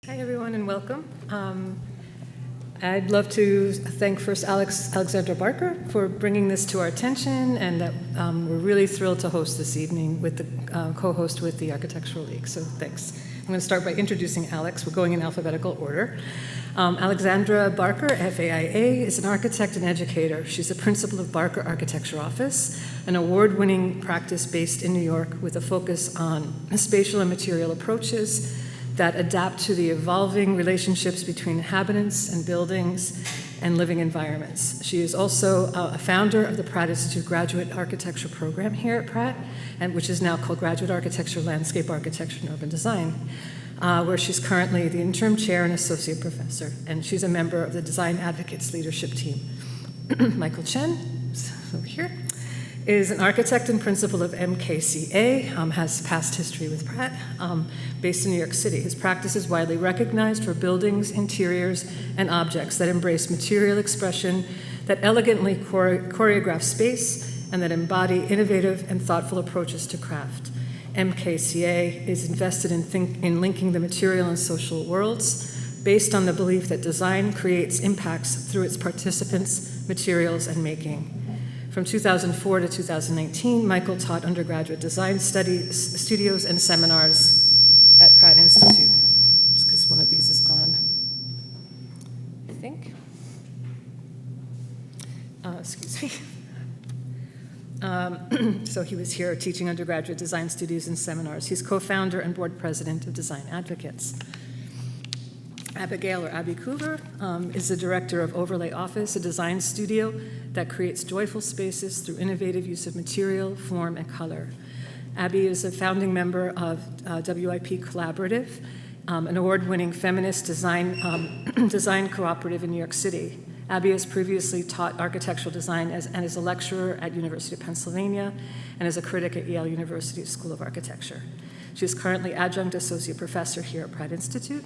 Hi, everyone, and welcome. I'd love to thank first Alexandra Barker for bringing this to our attention, and that we're really thrilled to host this evening with the co-host with the Architectural League, so thanks. I'm going to start by introducing Alex. We're going in alphabetical order. Alexandra Barker, FAIA, is an architect and educator. She's the principal of Barker Architecture Office, an award-winning practice based in New York with a focus on spatial and material approaches that adapt to the evolving relationships between inhabitants and buildings and living environments. She is also a founder of the Pratt Institute graduate architecture program here at Pratt, which is now called Graduate Architecture, Landscape Architecture, and Urban Design, where she's currently the interim chair and associate professor, and she's a member of the Design Advocates leadership team. Michael Chen, over here, is an architect and principal of MKCA, has past history with Pratt, based in New York City. His practice is widely recognized for buildings, interiors, and objects that embrace material expression, that elegantly choreograph space, and that embody innovative and thoughtful approaches to craft. MKCA is invested in linking the material and social worlds based on the belief that design creates impacts through its participants, materials, and making. From 2004 to 2019, Michael taught undergraduate design studios and seminars at Pratt Institute. Just because one of these is on, I think. Excuse me. So he was here teaching undergraduate design studios and seminars. He's co-founder and board president of Design Advocates. Abigail, or Abby Coover, is the director of Overlay Office, a design studio that creates joyful spaces through innovative use of material, form, and color. Abby is a founding member of WIP Collaborative, an award-winning feminist design cooperative in New York City. Abby has previously taught architectural design and is a lecturer at University of Pennsylvania and is a critic at Yale University School of Architecture. She is currently adjunct associate professor here at Pratt Institute,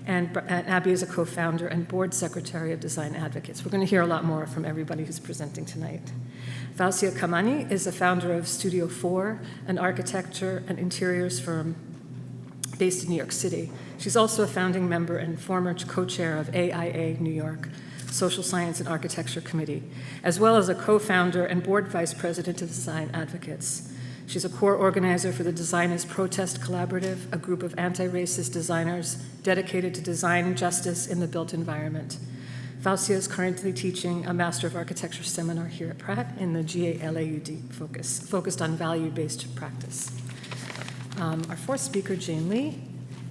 and Abby is a co-founder and board secretary of Design Advocates. We're going to hear a lot more from everybody who's presenting tonight. Fausia Kamani is the founder of Studio 4, an architecture and interiors firm based in New York City. She's also a founding member and former co-chair of AIA New York, Social Science and Architecture Committee, as well as a co-founder and board vice president of Design Advocates. She's a core organizer for the Designers Protest Collaborative, a group of anti-racist designers dedicated to design justice in the built environment. Fausia is currently teaching a Master of Architecture seminar here at Pratt in the GALAUD focused on value-based practice. Our fourth speaker, Jane Lee,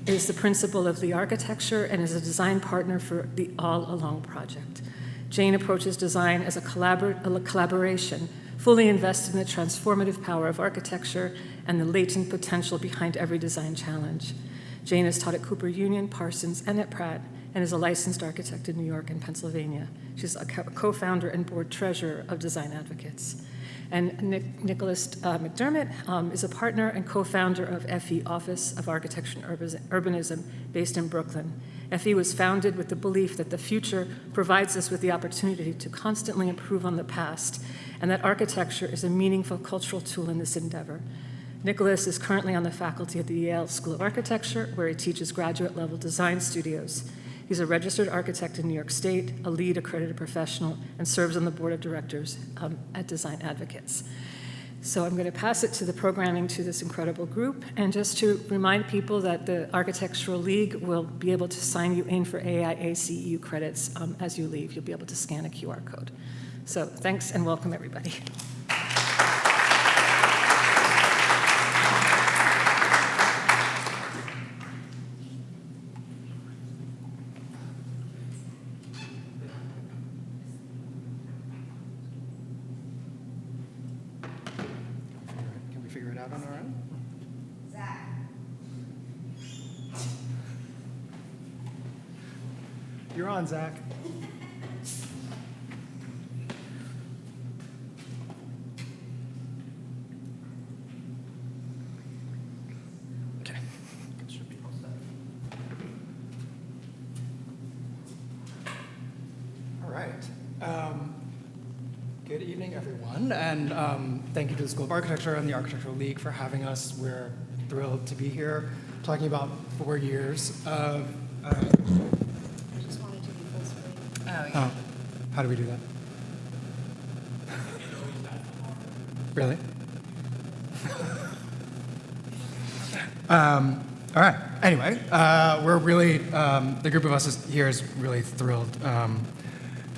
is the principal of the architecture and is a design partner for the All Along project. Jane approaches design as a collaboration, fully invested in the transformative power of architecture and the latent potential behind every design challenge. Jane has taught at Cooper Union, Parsons, and at Pratt, and is a licensed architect in New York and Pennsylvania. She's a co-founder and board treasurer of Design Advocates. And Nicholas McDermott is a partner and co-founder of FE Office of Architecture and Urbanism based in Brooklyn. FE was founded with the belief that the future provides us with the opportunity to constantly improve on the past, and that architecture is a meaningful cultural tool in this endeavor. Nicholas is currently on the faculty at the Yale School of Architecture, where he teaches graduate-level design studios. He's a registered architect in New York State, a LEED accredited professional, and serves on the board of directors at Design Advocates. So I'm going to pass it to the programming to this incredible group, and just to remind people that the Architectural League will be able to sign you in for AIACEU credits as you leave. You'll be able to scan a QR code. So thanks and welcome, everybody. You're on, Zach. Okay. All right. Good evening, everyone, and thank you to the School of Architecture and the Architectural League for having us. We're thrilled to be here. talking about 4 years of. I just wanted to be full screen. Oh, yeah. How do we do that? Really? All right. Anyway, we're really, the group of us here is really thrilled to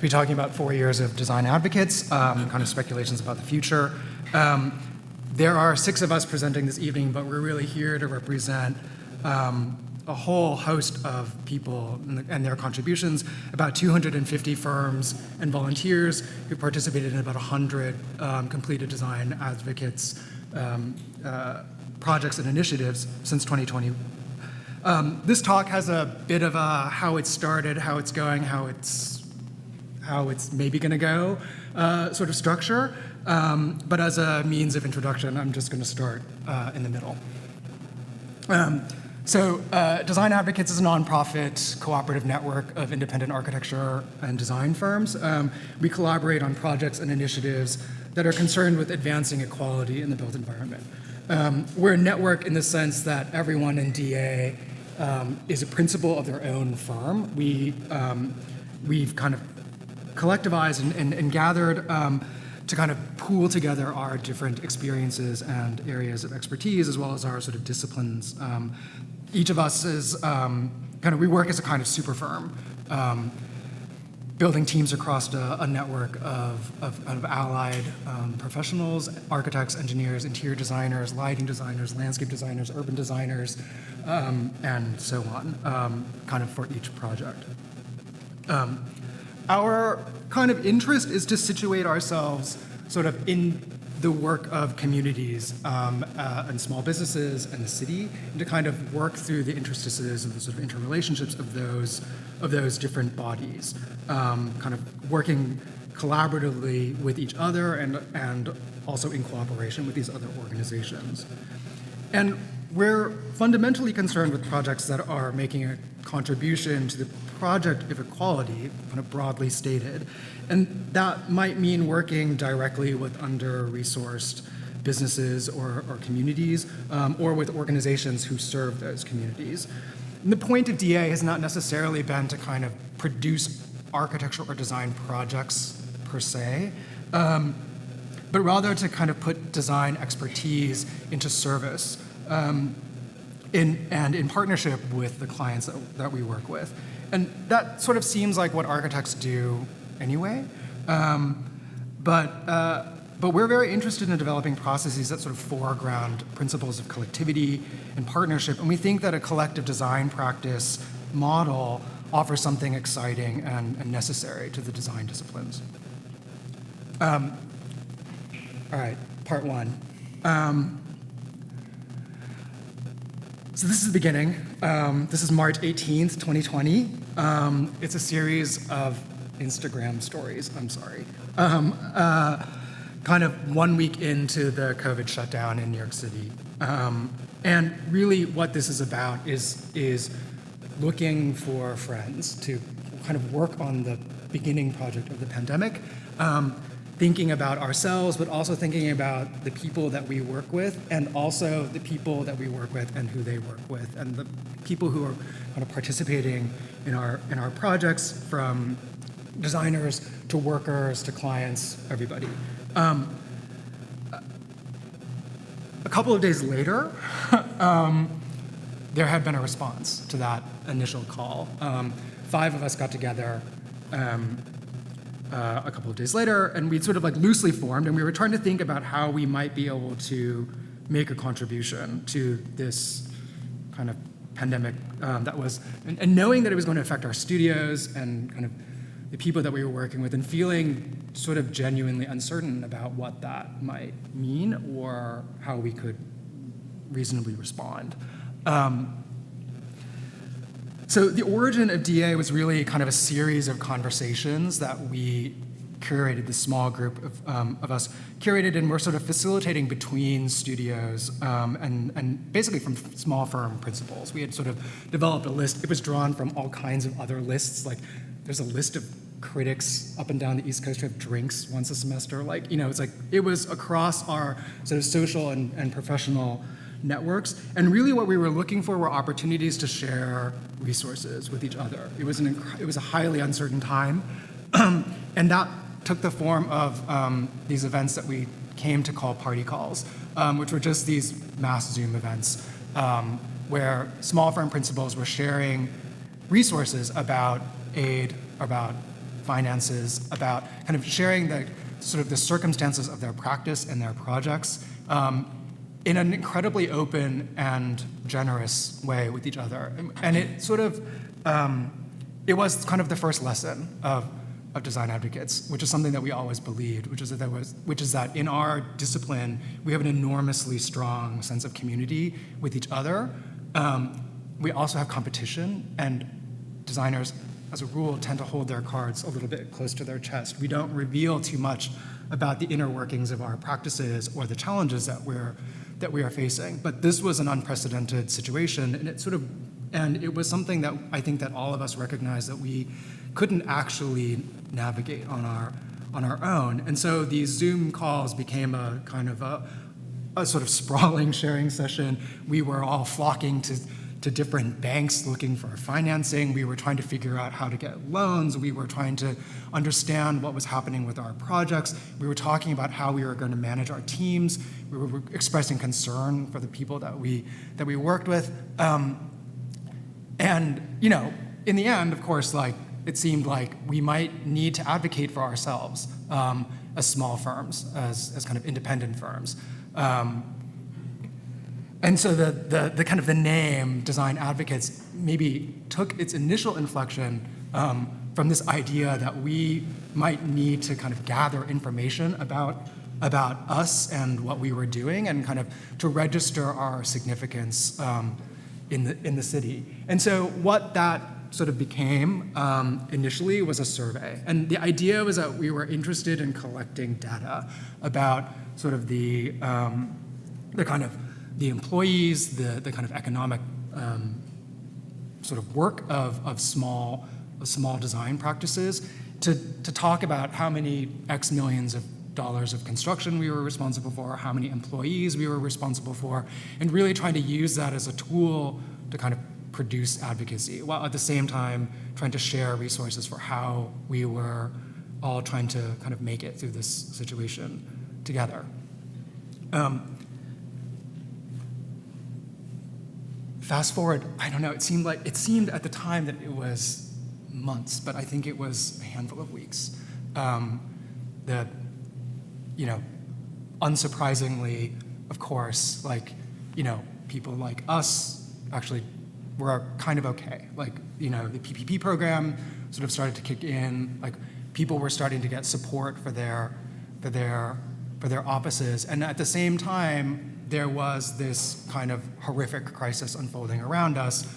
be talking about 4 years of design advocates, kind of speculations about the future. There are 6 of us presenting this evening, but we're really here to represent a whole host of people and their contributions, about 250 firms and volunteers who participated in about 100 completed design advocates projects and initiatives since 2020. This talk has a bit of a how it started, how it's going, how it's maybe going to go sort of structure. But as a means of introduction, I'm just going to start in the middle. So Design Advocates is a nonprofit cooperative network of independent architecture and design firms. We collaborate on projects and initiatives that are concerned with advancing equality in the built environment. We're a network in the sense that everyone in DA is a principal of their own firm. We've kind of collectivized and gathered to kind of pool together our different experiences and areas of expertise, as well as our sort of disciplines. Each of us is we work as a kind of super firm, building teams across a network of allied professionals, architects, engineers, interior designers, lighting designers, landscape designers, urban designers, and so on, kind of for each project. Our kind of interest is to situate ourselves sort of in the work of communities and small businesses and the city, and to kind of work through the interstices and the sort of interrelationships of those different bodies, kind of working collaboratively with each other and also in cooperation with these other organizations. And we're fundamentally concerned with projects that are making a contribution to the project of equality, kind of broadly stated. And that might mean working directly with under-resourced businesses or communities, or with organizations who serve those communities. And the point of DA has not necessarily been to kind of produce architecture or design projects per se, but rather to kind of put design expertise into service in partnership with the clients that we work with. And that sort of seems like what architects do anyway, but we're very interested in developing processes that sort of foreground principles of collectivity and partnership, and we think that a collective design practice model offers something exciting and necessary to the design disciplines. All right, part 1. So this is the beginning. This is March 18th, 2020. It's a series of Instagram stories, I'm sorry. Kind of 1 week into the COVID shutdown in New York City. And really what this is about is looking for friends to kind of work on the beginning project of the pandemic, thinking about ourselves, but also thinking about the people that we work with, and also the people that we work with and who they work with, and the people who are kind of participating in our projects, from designers to workers to clients, everybody. A couple of days later, there had been a response to that initial call. 5 of us got together a couple of days later, and we'd sort of like loosely formed, and we were trying to think about how we might be able to make a contribution to this kind of pandemic that was, and knowing that it was going to affect our studios and kind of the people that we were working with, and feeling sort of genuinely uncertain about what that might mean or how we could reasonably respond. So the origin of DA was really kind of a series of conversations that we curated, this small group of us curated, and we're sort of facilitating between studios and basically from small firm principals. We had sort of developed a list. It was drawn from all kinds of other lists. Like there's a list of critics up and down the East Coast who have drinks once a semester. Like, you know, it's like it was across our sort of social and professional networks. And really what we were looking for were opportunities to share resources with each other. It was a highly uncertain time. And that took the form of these events that we came to call party calls, which were just these mass Zoom events where small firm principals were sharing resources about aid, about finances, about kind of sharing the sort of the circumstances of their practice and their projects in an incredibly open and generous way with each other. And it sort of, it was kind of the first lesson of design advocates, which is something that we always believed, which is that in our discipline, we have an enormously strong sense of community with each other. We also have competition, and designers, as a rule, tend to hold their cards a little bit close to their chest. We don't reveal too much about the inner workings of our practices or the challenges that we are facing. But this was an unprecedented situation, and it was something that I think that all of us recognized that we couldn't actually navigate on our own. And so these Zoom calls became a kind of a sort of sprawling sharing session. We were all flocking to different banks looking for financing. We were trying to figure out how to get loans. We were trying to understand what was happening with our projects. We were talking about how we were going to manage our teams. We were expressing concern for the people that we worked with. And, you know, in the end, of course, like, it seemed like we might need to advocate for ourselves as small firms, as kind of independent firms. And so the kind of the name Design Advocates maybe took its initial inflection from this idea that we might need to kind of gather information about us and what we were doing, and kind of to register our significance in the city. And so what that sort of became initially was a survey. And the idea was that we were interested in collecting data about sort of the kind of the employees, the kind of economic sort of work of small design practices, to talk about how many X millions of dollars of construction we were responsible for, how many employees we were responsible for, and really trying to use that as a tool to kind of produce advocacy, while at the same time trying to share resources for how we were all trying to kind of make it through this situation together. Fast forward, I don't know, it seemed at the time that it was months, but I think it was a handful of weeks. That, you know, unsurprisingly, of course, like, you know, people like us actually were kind of okay. Like, you know, the PPP program sort of started to kick in. Like, people were starting to get support for their offices, and at the same time, there was this kind of horrific crisis unfolding around us,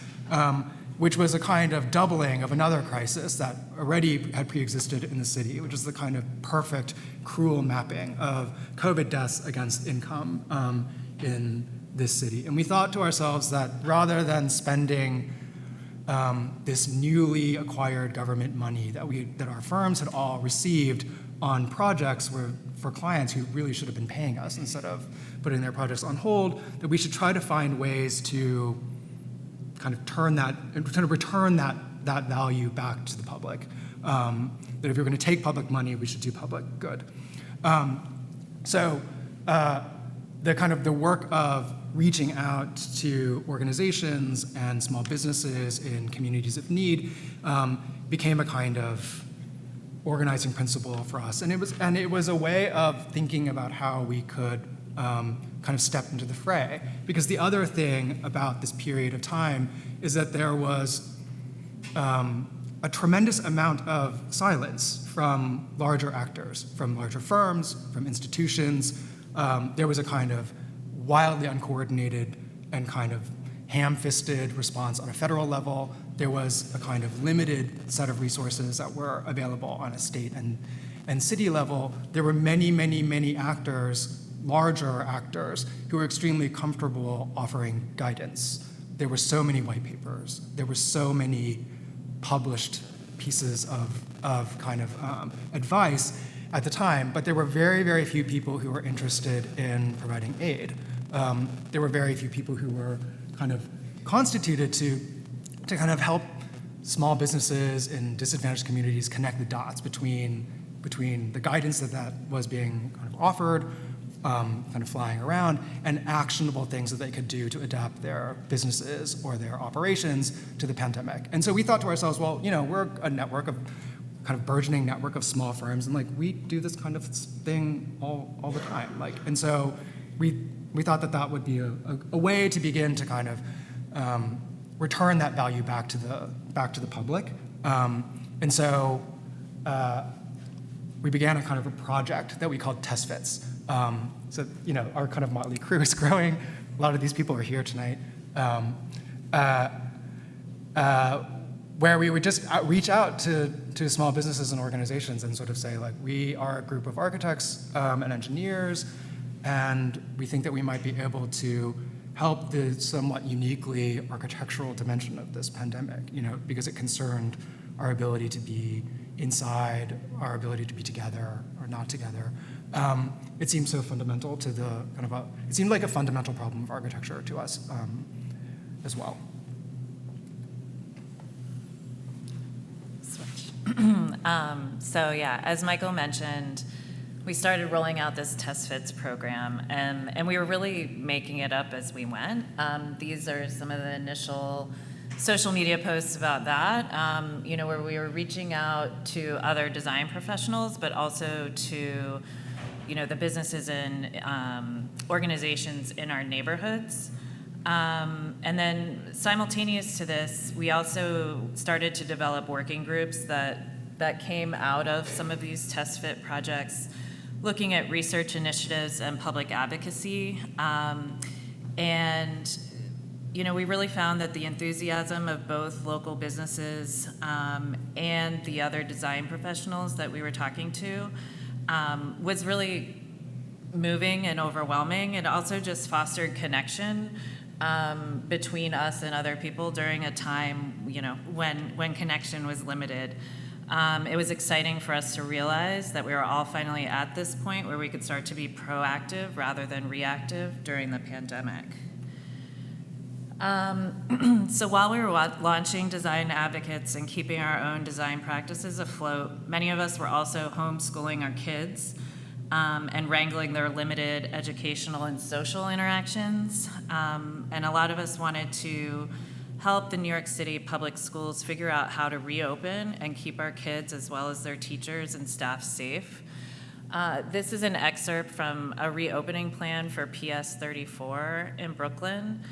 which was a kind of doubling of another crisis that already had pre-existed in the city, which is the kind of perfect, cruel mapping of COVID deaths against income in this city. And we thought to ourselves that rather than spending this newly acquired government money that our firms had all received on projects for clients who really should have been paying us instead of putting their projects on hold, that we should try to find ways to kind of return that value back to the public. That if you're going to take public money, we should do public good. So the work of reaching out to organizations and small businesses in communities of need became a kind of organizing principle for us, and it was a way of thinking about how we could kind of step into the fray. Because the other thing about this period of time is that there was a tremendous amount of silence from larger actors, from larger firms, from institutions. There was a kind of wildly uncoordinated and kind of ham-fisted response on a federal level. There was a kind of limited set of resources that were available on a state and city level. There were many, many, many actors, larger actors, who were extremely comfortable offering guidance. There were so many white papers. There were so many published pieces of kind of advice at the time, but there were very, very few people who were interested in providing aid. there were very few people who were kind of constituted to kind of help small businesses in disadvantaged communities connect the dots between the guidance that was being kind of offered, kind of flying around, and actionable things that they could do to adapt their businesses or their operations to the pandemic. And so we thought to ourselves, well, we're a network of kind of burgeoning network of small firms, and we do this kind of thing all the time. And so we thought that would be a way to begin to kind of return that value back to the public. And so we began a kind of a project that we called Test Fits. So our kind of motley crew is growing. A lot of these people are here tonight. Where we would just reach out to small businesses and organizations and sort of say, we are a group of architects and engineers, and we think that we might be able to help the somewhat uniquely architectural dimension of this pandemic, because it concerned our ability to be inside, our ability to be together or not together. It seemed so fundamental to the it seemed like a fundamental problem of architecture to us as well. So yeah, as Michael mentioned, we started rolling out this Test Fits program, and we were really making it up as we went. These are some of the initial social media posts about that, where we were reaching out to other design professionals, but also to, the businesses and organizations in our neighborhoods. And then simultaneous to this, we also started to develop working groups that came out of some of these Test Fit projects, looking at research initiatives and public advocacy. And we really found that the enthusiasm of both local businesses and the other design professionals that we were talking to was really moving and overwhelming. It also just fostered connection between us and other people during a time, when connection was limited. It was exciting for us to realize that we were all finally at this point where we could start to be proactive rather than reactive during the pandemic. So while we were launching Design Advocates and keeping our own design practices afloat, many of us were also homeschooling our kids and wrangling their limited educational and social interactions. And a lot of us wanted to help the New York City public schools figure out how to reopen and keep our kids as well as their teachers and staff safe. This is an excerpt from a reopening plan for PS 34 in Brooklyn.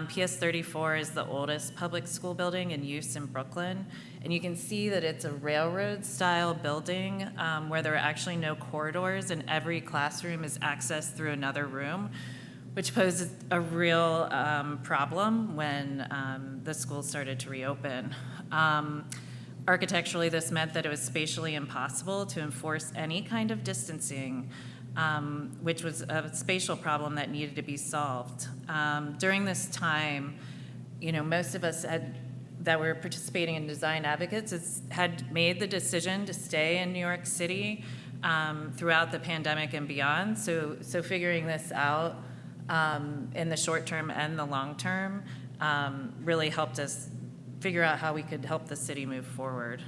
PS 34 is the oldest public school building in use in Brooklyn. And you can see that it's a railroad-style building where there are actually no corridors, and every classroom is accessed through another room, which poses a real problem when the school started to reopen. Architecturally, this meant that it was spatially impossible to enforce any kind of distancing, which was a spatial problem that needed to be solved. During this time, most of us that were participating in Design Advocates had made the decision to stay in New York City throughout the pandemic and beyond. So figuring this out in the short term and the long term really helped us figure out how we could help the city move forward.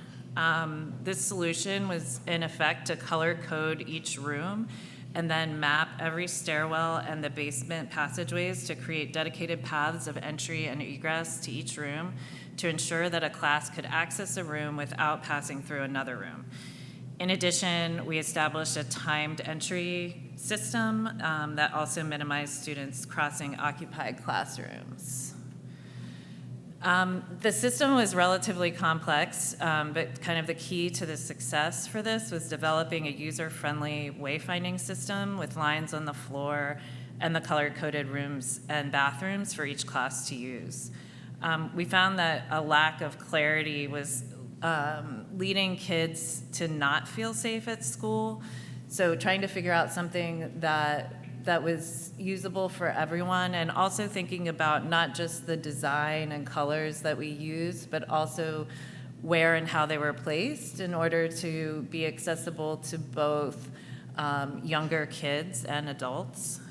This solution was in effect to color code each room and then map every stairwell and the basement passageways to create dedicated paths of entry and egress to each room to ensure that a class could access a room without passing through another room. In addition, we established a timed entry system that also minimized students crossing occupied classrooms. The system was relatively complex, but kind of the key to the success for this was developing a user-friendly wayfinding system with lines on the floor and the color-coded rooms and bathrooms for each class to use. We found that a lack of clarity was leading kids to not feel safe at school, so trying to figure out something that was usable for everyone, and also thinking about not just the design and colors that we used, but also where and how they were placed in order to be accessible to both younger kids and adults.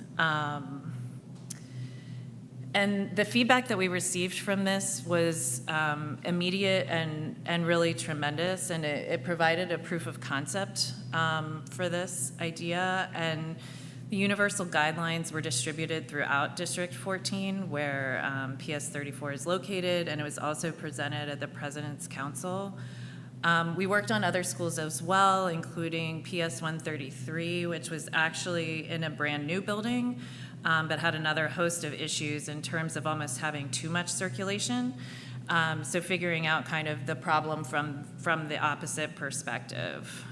And the feedback that we received from this was immediate and really tremendous, and it provided a proof of concept for this idea. And the universal guidelines were distributed throughout District 14, where PS 34 is located, and it was also presented at the President's Council. We worked on other schools as well, including PS 133, which was actually in a brand new building, but had another host of issues in terms of almost having too much circulation. So figuring out kind of the problem from the opposite perspective.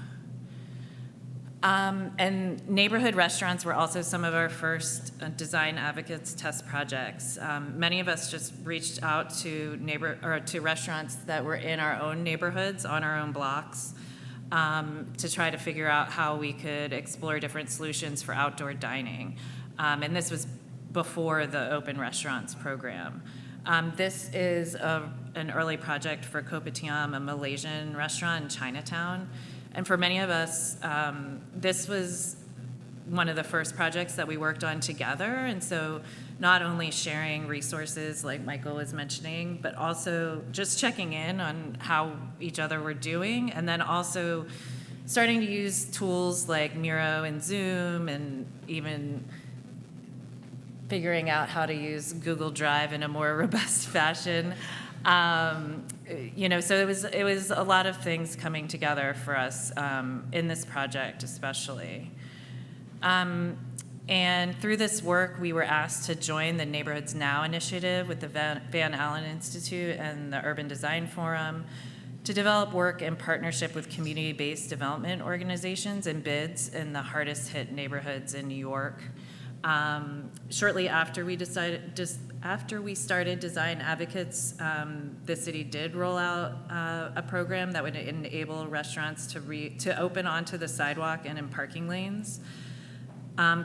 And neighborhood restaurants were also some of our first design advocates test projects. Many of us just reached out to restaurants that were in our own neighborhoods, on our own blocks, to try to figure out how we could explore different solutions for outdoor dining. And this was before the Open Restaurants program. This is an early project for Kopitiam, a Malaysian restaurant in Chinatown. And for many of us, this was one of the first projects that we worked on together. And so not only sharing resources like Michael was mentioning, but also just checking in on how each other were doing, and then also starting to use tools like Miro and Zoom, and even figuring out how to use Google Drive in a more robust fashion. So it was a lot of things coming together for us in this project especially. And through this work, we were asked to join the Neighborhoods Now initiative with the Van Allen Institute and the Urban Design Forum to develop work in partnership with community-based development organizations and bids in the hardest hit neighborhoods in New York. Shortly after we started Design Advocates, the city did roll out a program that would enable restaurants to open onto the sidewalk and in parking lanes.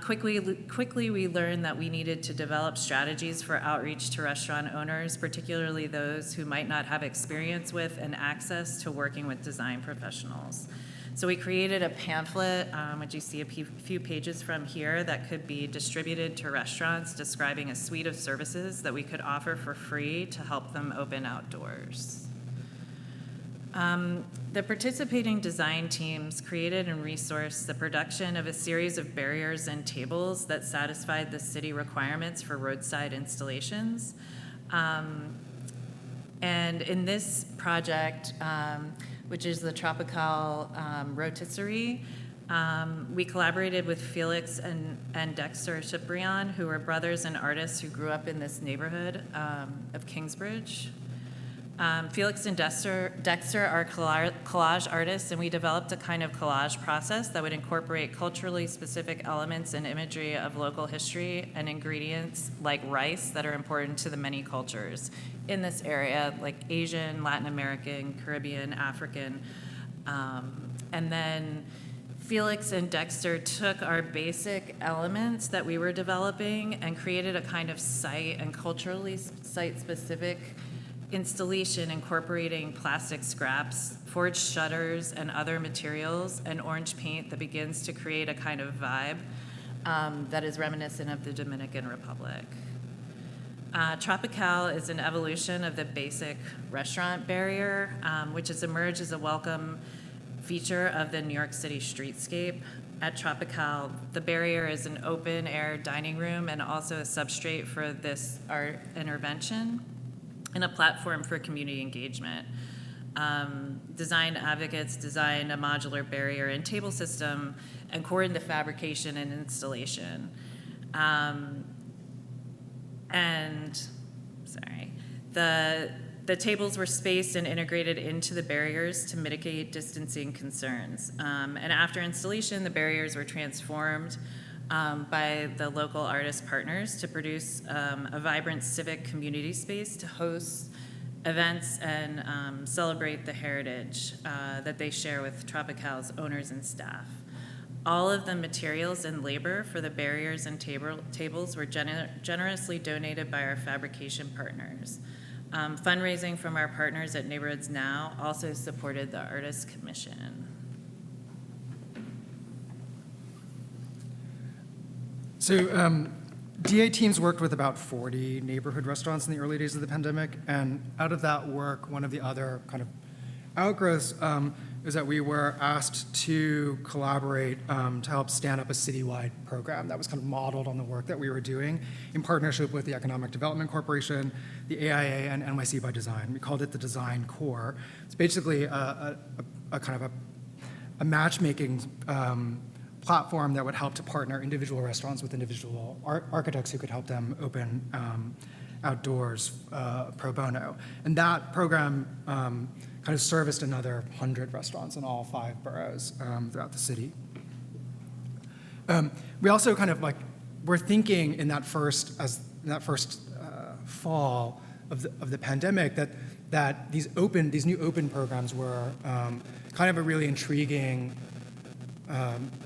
Quickly, we learned that we needed to develop strategies for outreach to restaurant owners, particularly those who might not have experience with and access to working with design professionals. So we created a pamphlet, which you see a few pages from here, that could be distributed to restaurants, describing a suite of services that we could offer for free to help them open outdoors. The participating design teams created and resourced the production of a series of barriers and tables that satisfied the city requirements for roadside installations. And in this project, which is the Tropical Rotisserie, we collaborated with Felix and Dexter Ciprian, who were brothers and artists who grew up in this neighborhood of Kingsbridge. Felix and Dexter are collage artists, and we developed a kind of collage process that would incorporate culturally specific elements and imagery of local history and ingredients like rice that are important to the many cultures in this area, like Asian, Latin American, Caribbean, African. And then Felix and Dexter took our basic elements that we were developing and created a kind of site and culturally site-specific installation incorporating plastic scraps, forged shutters, and other materials, and orange paint that begins to create a kind of vibe that is reminiscent of the Dominican Republic. Tropical is an evolution of the basic restaurant barrier, which has emerged as a welcome feature of the New York City streetscape. At Tropical, the barrier is an open-air dining room and also a substrate for this art intervention and a platform for community engagement. Design advocates designed a modular barrier and table system and coordinated the fabrication and installation. The tables were spaced and integrated into the barriers to mitigate distancing concerns. And after installation, the barriers were transformed by the local artist partners to produce a vibrant civic community space to host events and celebrate the heritage that they share with Tropical's owners and staff. All of the materials and labor for the barriers and tables were generously donated by our fabrication partners. Fundraising from our partners at Neighborhoods Now also supported the Artists Commission. So DA teams worked with about 40 neighborhood restaurants in the early days of the pandemic, and out of that work, one of the other kind of outgrowths is that we were asked to collaborate to help stand up a citywide program that was kind of modeled on the work that we were doing in partnership with the Economic Development Corporation, the AIA, and NYC by Design. We called it the Design Core. It's basically a kind of a matchmaking platform that would help to partner individual restaurants with individual architects who could help them open outdoors pro bono. And that program kind of serviced another 100 restaurants in all 5 boroughs throughout the city. We also kind of we're thinking in that first fall of the pandemic that these new open programs were kind of a really intriguing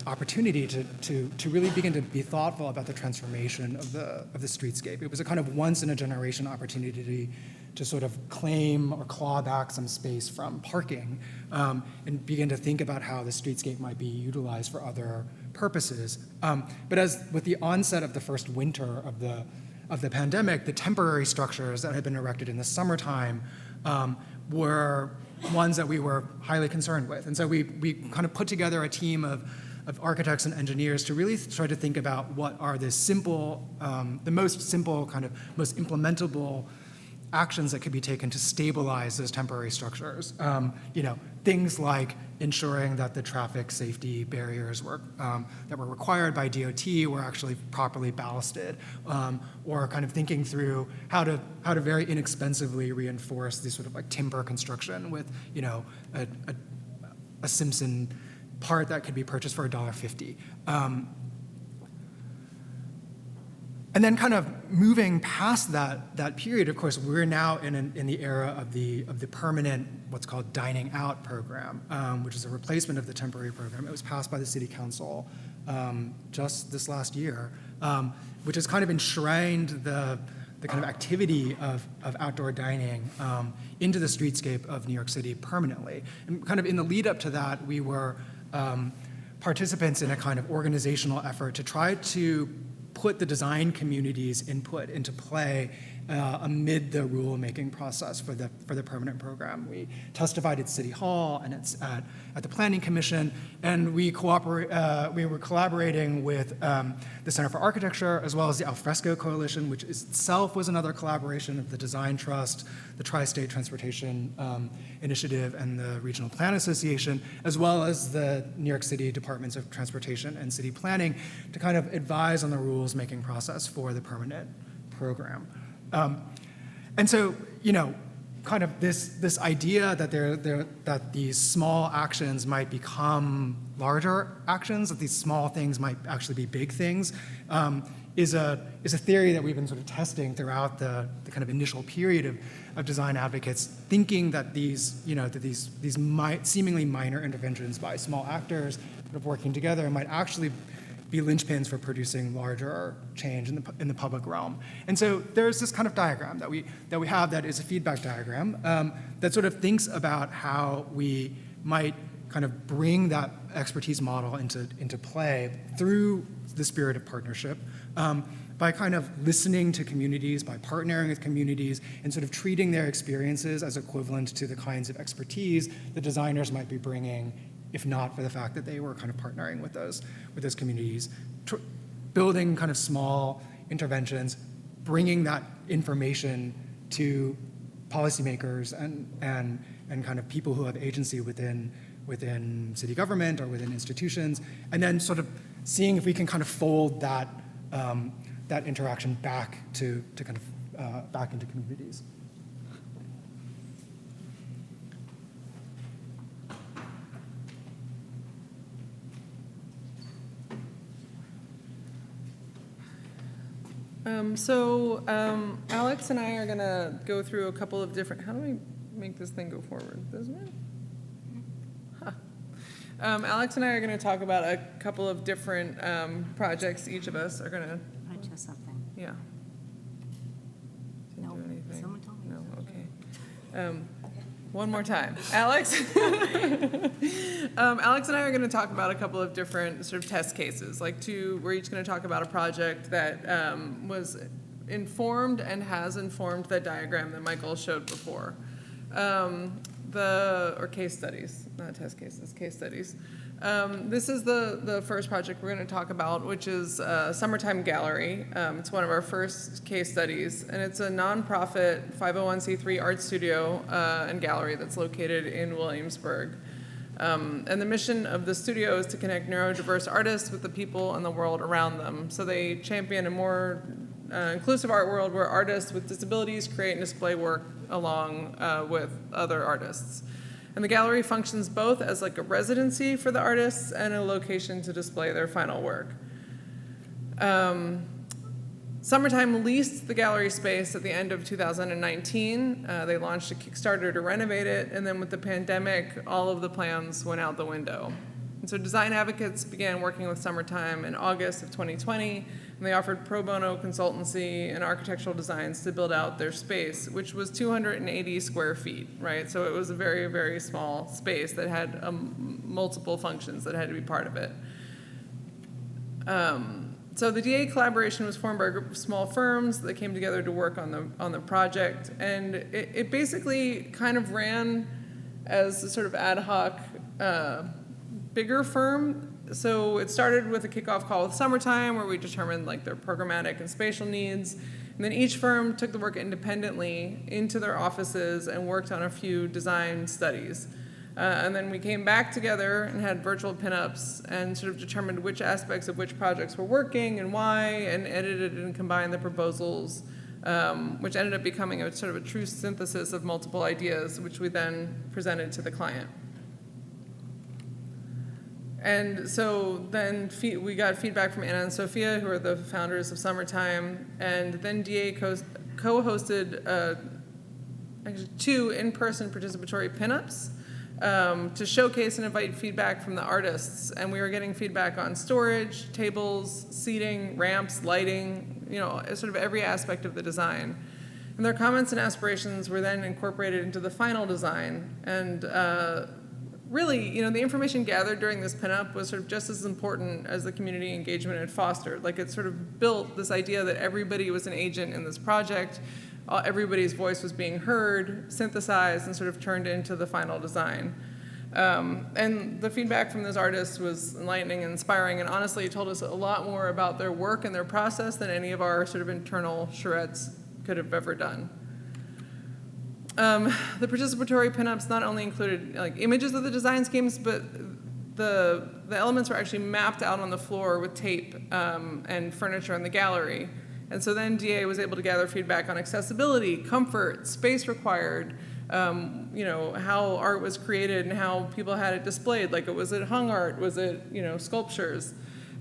opportunity to really begin to be thoughtful about the transformation of the streetscape. It was a kind of once in a generation opportunity to sort of claim or claw back some space from parking and begin to think about how the streetscape might be utilized for other purposes. But as with the onset of the first winter of the pandemic, the temporary structures that had been erected in the summertime were ones that we were highly concerned with. And so we kind of put together a team of architects and engineers to really try to think about what are the most simple, kind of most implementable actions that could be taken to stabilize those temporary structures. Things like ensuring that the traffic safety barriers that were required by DOT were actually properly ballasted, or kind of thinking through how to very inexpensively reinforce this sort of timber construction with a Simpson part that could be purchased for $1.50. And then kind of moving past that period, of course, we're now in the era of the permanent, what's called dining out program, which is a replacement of the temporary program. It was passed by the city council just this last year, which has kind of enshrined the kind of activity of outdoor dining into the streetscape of New York City permanently. And kind of in the lead up to that, we were participants in a kind of organizational effort to try to put the design community's input into play amid the rulemaking process for the permanent program. We testified at City Hall and at the Planning Commission, and we were collaborating with the Center for Architecture as well as the Alfresco Coalition, which itself was another collaboration of the Design Trust, the Tri-State Transportation Initiative, and the Regional Plan Association, as well as the New York City Departments of Transportation and City Planning to kind of advise on the rules-making process for the permanent program. And so, kind of this idea that that these small actions might become larger actions, that these small things might actually be big things, is a theory that we've been sort of testing throughout the kind of initial period of design advocates, thinking that these seemingly minor interventions by small actors kind of working together might actually be linchpins for producing larger change in the public realm. And so there's this kind of diagram that we have that is a feedback diagram that sort of thinks about how we might kind of bring that expertise model into play through the spirit of partnership, by kind of listening to communities, by partnering with communities, and sort of treating their experiences as equivalent to the kinds of expertise the designers might be bringing, if not for the fact that they were kind of partnering with those communities, building kind of small interventions, bringing that information to policymakers and kind of people who have agency within city government or within institutions, and then sort of seeing if we can kind of fold that interaction back to kind of back into communities. Alex and I are going to go through a couple of different, how do we make this thing go forward? This way? Huh. Alex and I are going to talk about a couple of different projects. Each of us are going to. I just something. Yeah. Didn't No, do anything. someone told me. No, okay. One more time. Alex? Alex and I are going to talk about a couple of different sort of test cases. We're each going to talk about a project that was informed and has informed that diagram that Michael showed before. Or case studies, not test cases, case studies. This is the first project we're going to talk about, which is Summertime Gallery. It's one of our first case studies, and it's a nonprofit 501c3 art studio and gallery that's located in Williamsburg. And the mission of the studio is to connect neurodiverse artists with the people and the world around them. So they champion a more inclusive art world where artists with disabilities create and display work along with other artists. And the gallery functions both as like a residency for the artists and a location to display their final work. Summertime leased the gallery space at the end of 2019. They launched a Kickstarter to renovate it, and then with the pandemic, all of the plans went out the window. And so design advocates began working with Summertime in August of 2020, and they offered pro bono consultancy and architectural designs to build out their space, which was 280 square feet, right? So it was a very, very small space that had multiple functions that had to be part of it. So the DA collaboration was formed by a group of small firms that came together to work on the project, and it basically kind of ran as a sort of ad hoc bigger firm. So it started with a kickoff call with Summertime, where we determined like their programmatic and spatial needs. And then each firm took the work independently into their offices and worked on a few design studies. And then we came back together and had virtual pinups and sort of determined which aspects of which projects were working and why, and edited and combined the proposals, which ended up becoming a sort of a true synthesis of multiple ideas, which we then presented to the client. And so then we got feedback from Anna and Sophia, who are the founders of Summertime, and then DA co-hosted actually 2 in-person participatory pinups to showcase and invite feedback from the artists. And we were getting feedback on storage, tables, seating, ramps, lighting, sort of every aspect of the design. And their comments and aspirations were then incorporated into the final design. And really, the information gathered during this pinup was sort of just as important as the community engagement it fostered. Like, it sort of built this idea that everybody was an agent in this project, everybody's voice was being heard, synthesized, and sort of turned into the final design. And the feedback from those artists was enlightening and inspiring, and honestly, it told us a lot more about their work and their process than any of our sort of internal charrettes could have ever done. The participatory pinups not only included like images of the design schemes, but the elements were actually mapped out on the floor with tape and furniture in the gallery. And so then DA was able to gather feedback on accessibility, comfort, space required, how art was created and how people had it displayed. Like, was it hung art? Was it, sculptures?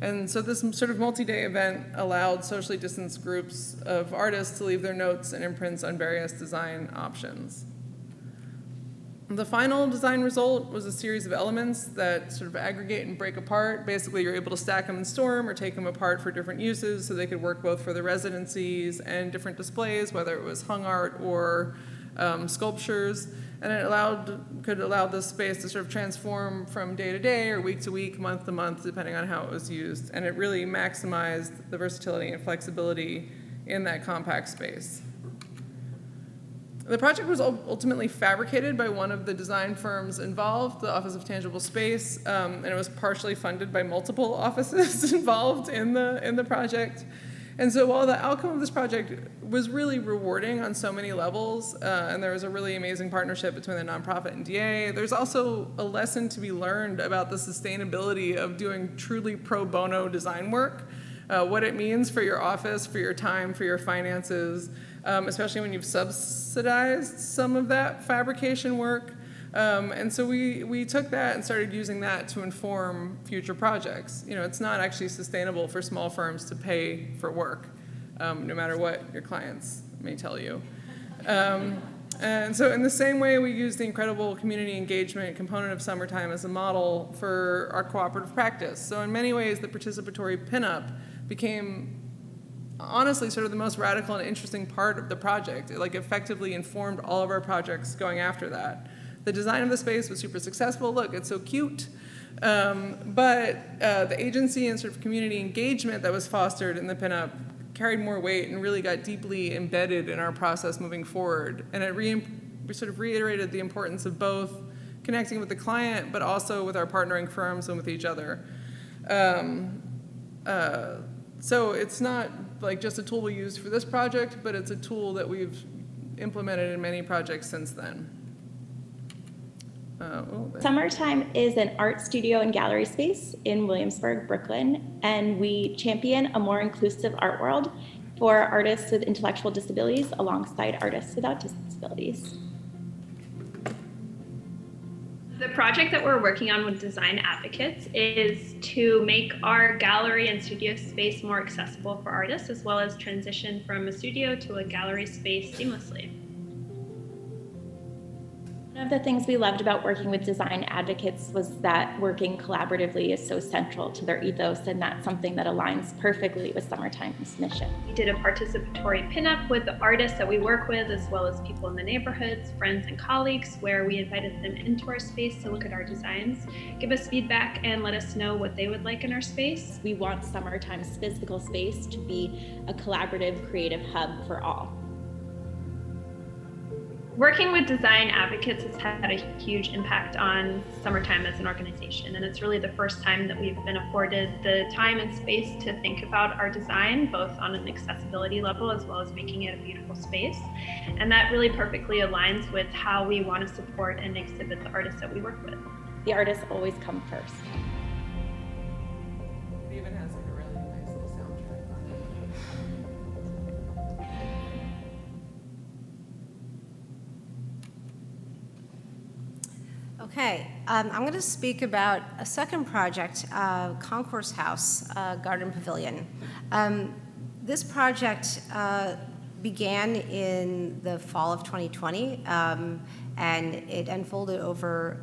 And so this sort of multi-day event allowed socially distanced groups of artists to leave their notes and imprints on various design options. The final design result was a series of elements that sort of aggregate and break apart. Basically, you're able to stack them and store them or take them apart for different uses, so they could work both for the residencies and different displays, whether it was hung art or sculptures. And it could allow this space to sort of transform from day to day or week to week, month to month, depending on how it was used. And it really maximized the versatility and flexibility in that compact space. The project was ultimately fabricated by one of the design firms involved, the Office of Tangible Space, and it was partially funded by multiple offices involved in the project. And so while the outcome of this project was really rewarding on so many levels, and there was a really amazing partnership between the nonprofit and DA, there's also a lesson to be learned about the sustainability of doing truly pro bono design work, what it means for your office, for your time, for your finances, especially when you've subsidized some of that fabrication work. And so we took that and started using that to inform future projects. It's not actually sustainable for small firms to pay for work, no matter what your clients may tell you. And so in the same way, we used the incredible community engagement component of Summertime as a model for our cooperative practice. So in many ways, the participatory pinup became honestly sort of the most radical and interesting part of the project. It effectively informed all of our projects going after that. The design of the space was super successful. Look, it's so cute. But the agency and sort of community engagement that was fostered in the pinup carried more weight and really got deeply embedded in our process moving forward. And it sort of reiterated the importance of both connecting with the client, but also with our partnering firms and with each other. So it's not like just a tool we use for this project, but it's a tool that we've implemented in many projects since then. Summertime is an art studio and gallery space in Williamsburg, Brooklyn, and we champion a more inclusive art world for artists with intellectual disabilities alongside artists without disabilities. The project that we're working on with Design Advocates is to make our gallery and studio space more accessible for artists, as well as transition from a studio to a gallery space seamlessly. One of the things we loved about working with Design Advocates was that working collaboratively is so central to their ethos, and that's something that aligns perfectly with Summertime's mission. We did a participatory pinup with the artists that we work with, as well as people in the neighborhoods, friends and colleagues, where we invited them into our space to look at our designs, give us feedback, and let us know what they would like in our space. We want Summertime's physical space to be a collaborative, creative hub for all. Working with Design Advocates has had a huge impact on Summertime as an organization, and it's really the first time that we've been afforded the time and space to think about our design, both on an accessibility level as well as making it a beautiful space. And that really perfectly aligns with how we want to support and exhibit the artists that we work with. The artists always come first. It even has like a really nice little soundtrack on it. Okay, I'm going to speak about a second project, Concourse House Garden Pavilion. This project began in the fall of 2020, and it unfolded over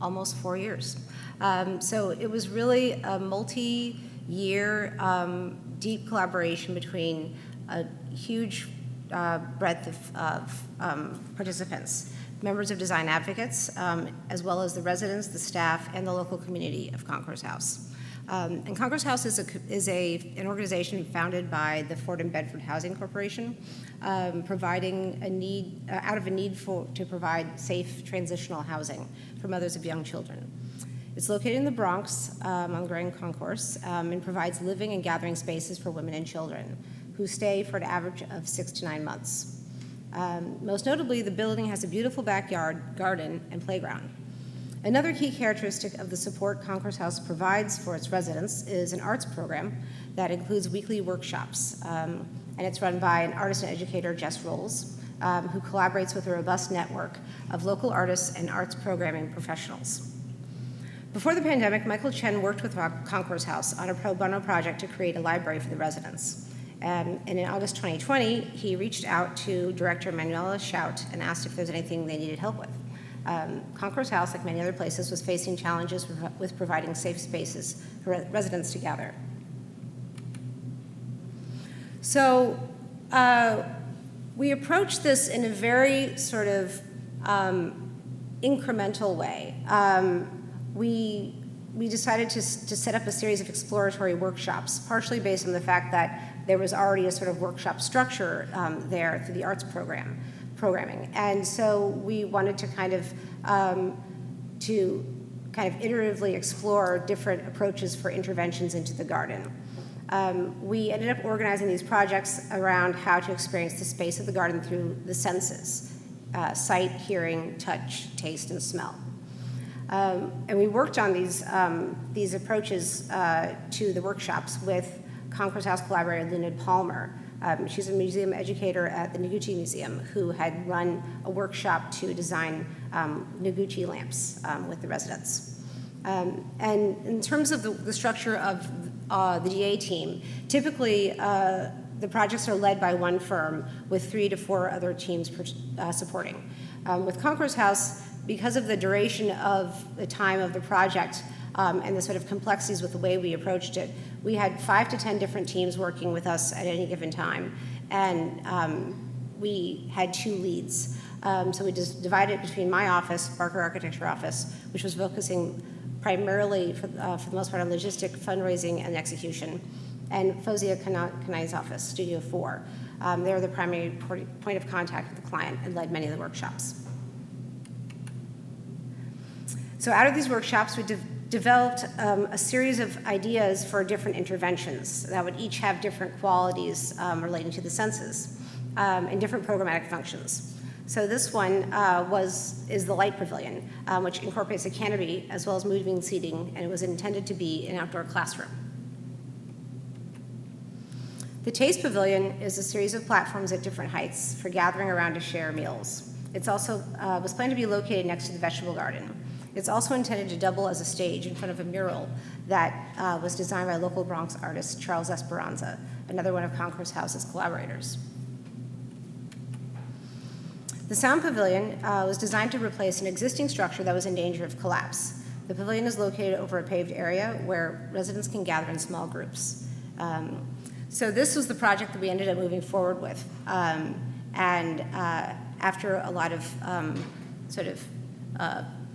almost 4 years. So it was really a multi-year, deep collaboration between a huge breadth of participants. Members of Design Advocates, as well as the residents, the staff, and the local community of Concourse House. And Concourse House is an organization founded by the Ford and Bedford Housing Corporation, providing a need to provide safe transitional housing for mothers of young children. It's located in the Bronx on Grand Concourse, and provides living and gathering spaces for women and children who stay for an average of 6 to 9 months. Most notably, the building has a beautiful backyard, garden, and playground. Another key characteristic of the support Concourse House provides for its residents is an arts program that includes weekly workshops, and it's run by an artist and educator, Jess Rolls, who collaborates with a robust network of local artists and arts programming professionals. Before the pandemic, Michael Chen worked with Concourse House on a pro bono project to create a library for the residents. And in August 2020, he reached out to Director Manuela Schout and asked if there was anything they needed help with. Concourse House, like many other places, was facing challenges with providing safe spaces for residents to gather. So we approached this in a very sort of incremental way. We decided to set up a series of exploratory workshops, partially based on the fact that there was already a sort of workshop structure there through the arts programming. And so we wanted to kind of iteratively explore different approaches for interventions into the garden. We ended up organizing these projects around how to experience the space of the garden through the senses, sight, hearing, touch, taste, and smell. And we worked on these approaches to the workshops with Concourse House collaborator Lynette Palmer. She's a museum educator at the Noguchi Museum who had run a workshop to design Noguchi lamps with the residents. And in terms of the structure of the DA team, typically the projects are led by one firm with 3 to 4 other teams supporting. With Concourse House, because of the duration of the time of the project and the sort of complexities with the way we approached it, we had 5 to 10 different teams working with us at any given time, and we had 2 leads. So we just divided it between my office, Barker Architecture Office, which was focusing primarily, for the most part, on logistic, fundraising, and execution, and Fozia Kanai's office, Studio 4. They were the primary point of contact with the client and led many of the workshops. So out of these workshops, we developed a series of ideas for different interventions that would each have different qualities relating to the senses and different programmatic functions. So this one is the light pavilion, which incorporates a canopy as well as moving seating, and it was intended to be an outdoor classroom. The taste pavilion is a series of platforms at different heights for gathering around to share meals. It's also was planned to be located next to the vegetable garden. It's also intended to double as a stage in front of a mural that was designed by local Bronx artist Charles Esperanza, another one of Concourse House's collaborators. The sound pavilion was designed to replace an existing structure that was in danger of collapse. The pavilion is located over a paved area where residents can gather in small groups. So this was the project that we ended up moving forward with. After a lot of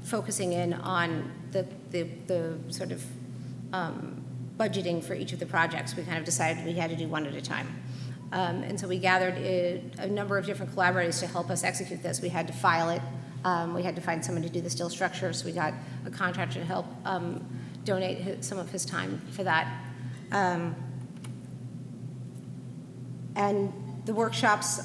focusing in on the sort of budgeting for each of the projects, we kind of decided we had to do one at a time. And so we gathered a number of different collaborators to help us execute this. We had to file it. We had to find someone to do the steel structure, so we got a contractor to help donate some of his time for that. And the workshops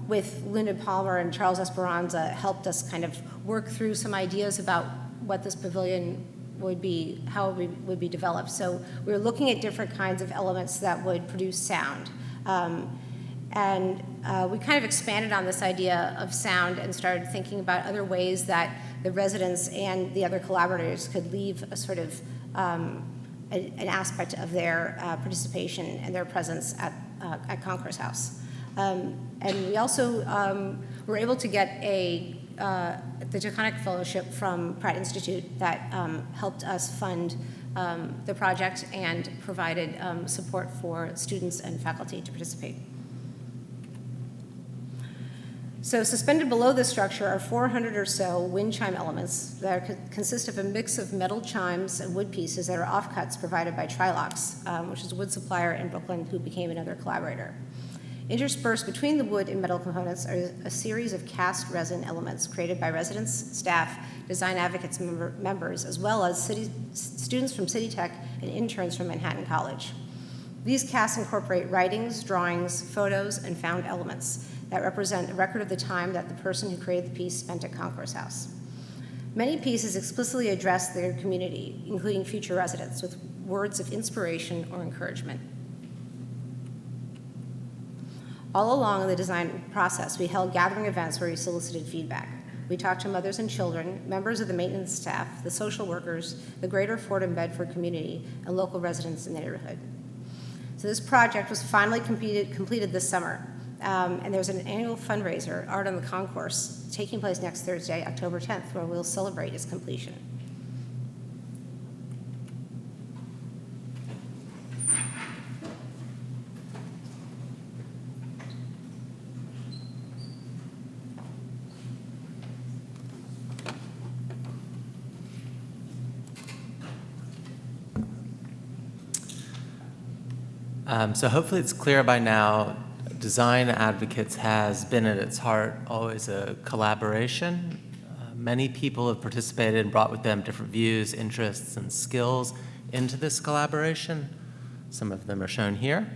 with Linda Palmer and Charles Esperanza helped us kind of work through some ideas about what this pavilion would be, how it would be developed. So we were looking at different kinds of elements that would produce sound. We kind of expanded on this idea of sound and started thinking about other ways that the residents and the other collaborators could leave a sort of an aspect of their participation and their presence at Concourse House. And we also were able to get the Taconic Fellowship from Pratt Institute that helped us fund the project and provided support for students and faculty to participate. So suspended below this structure are 400 or so wind chime elements that consist of a mix of metal chimes and wood pieces that are offcuts provided by Trilocks, which is a wood supplier in Brooklyn who became another collaborator. Interspersed between the wood and metal components are a series of cast resin elements created by residents, staff, design advocates members, as well as students from City Tech and interns from Manhattan College. These casts incorporate writings, drawings, photos, and found elements that represent a record of the time that the person who created the piece spent at Concourse House. Many pieces explicitly address their community, including future residents, with words of inspiration or encouragement. All along in the design process, we held gathering events where we solicited feedback. We talked to mothers and children, members of the maintenance staff, the social workers, the greater Fordham Bedford community, and local residents in the neighborhood. So this project was finally completed this summer. And there's an annual fundraiser, Art on the Concourse, taking place next Thursday, October 10th, where we'll celebrate its completion. So hopefully it's clear by now, Design Advocates has been at its heart always a collaboration. Many people have participated and brought with them different views, interests, and skills into this collaboration. Some of them are shown here.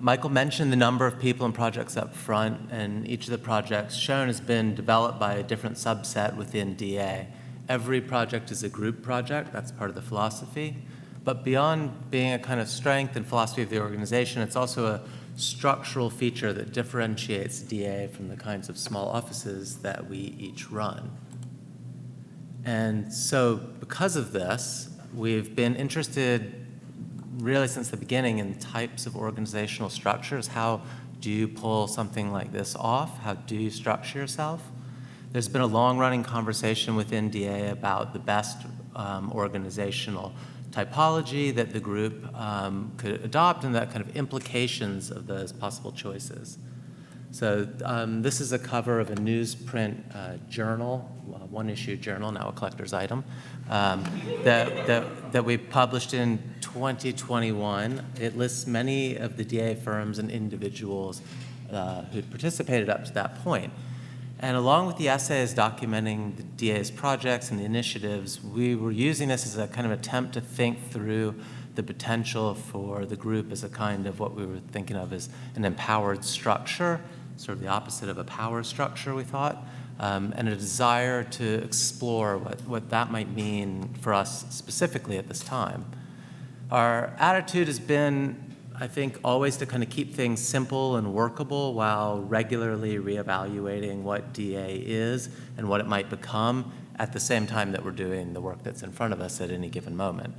Michael mentioned the number of people and projects up front, and each of the projects shown has been developed by a different subset within DA. Every project is a group project, that's part of the philosophy. But beyond being a kind of strength and philosophy of the organization, it's also a structural feature that differentiates DA from the kinds of small offices that we each run. And so because of this, we've been interested really since the beginning in types of organizational structures. How do you pull something like this off? How do you structure yourself? There's been a long-running conversation within DA about the best organizational typology that the group could adopt and the kind of implications of those possible choices. So this is a cover of a newsprint journal, one-issue journal, now a collector's item, that we published in 2021. It lists many of the DA firms and individuals who'd participated up to that point. And along with the essays documenting the DA's projects and the initiatives, we were using this as a kind of attempt to think through the potential for the group as a kind of what we were thinking of as an empowered structure, sort of the opposite of a power structure, we thought, and a desire to explore what that might mean for us specifically at this time. Our attitude has been, I think, always to kind of keep things simple and workable while regularly reevaluating what DA is and what it might become at the same time that we're doing the work that's in front of us at any given moment.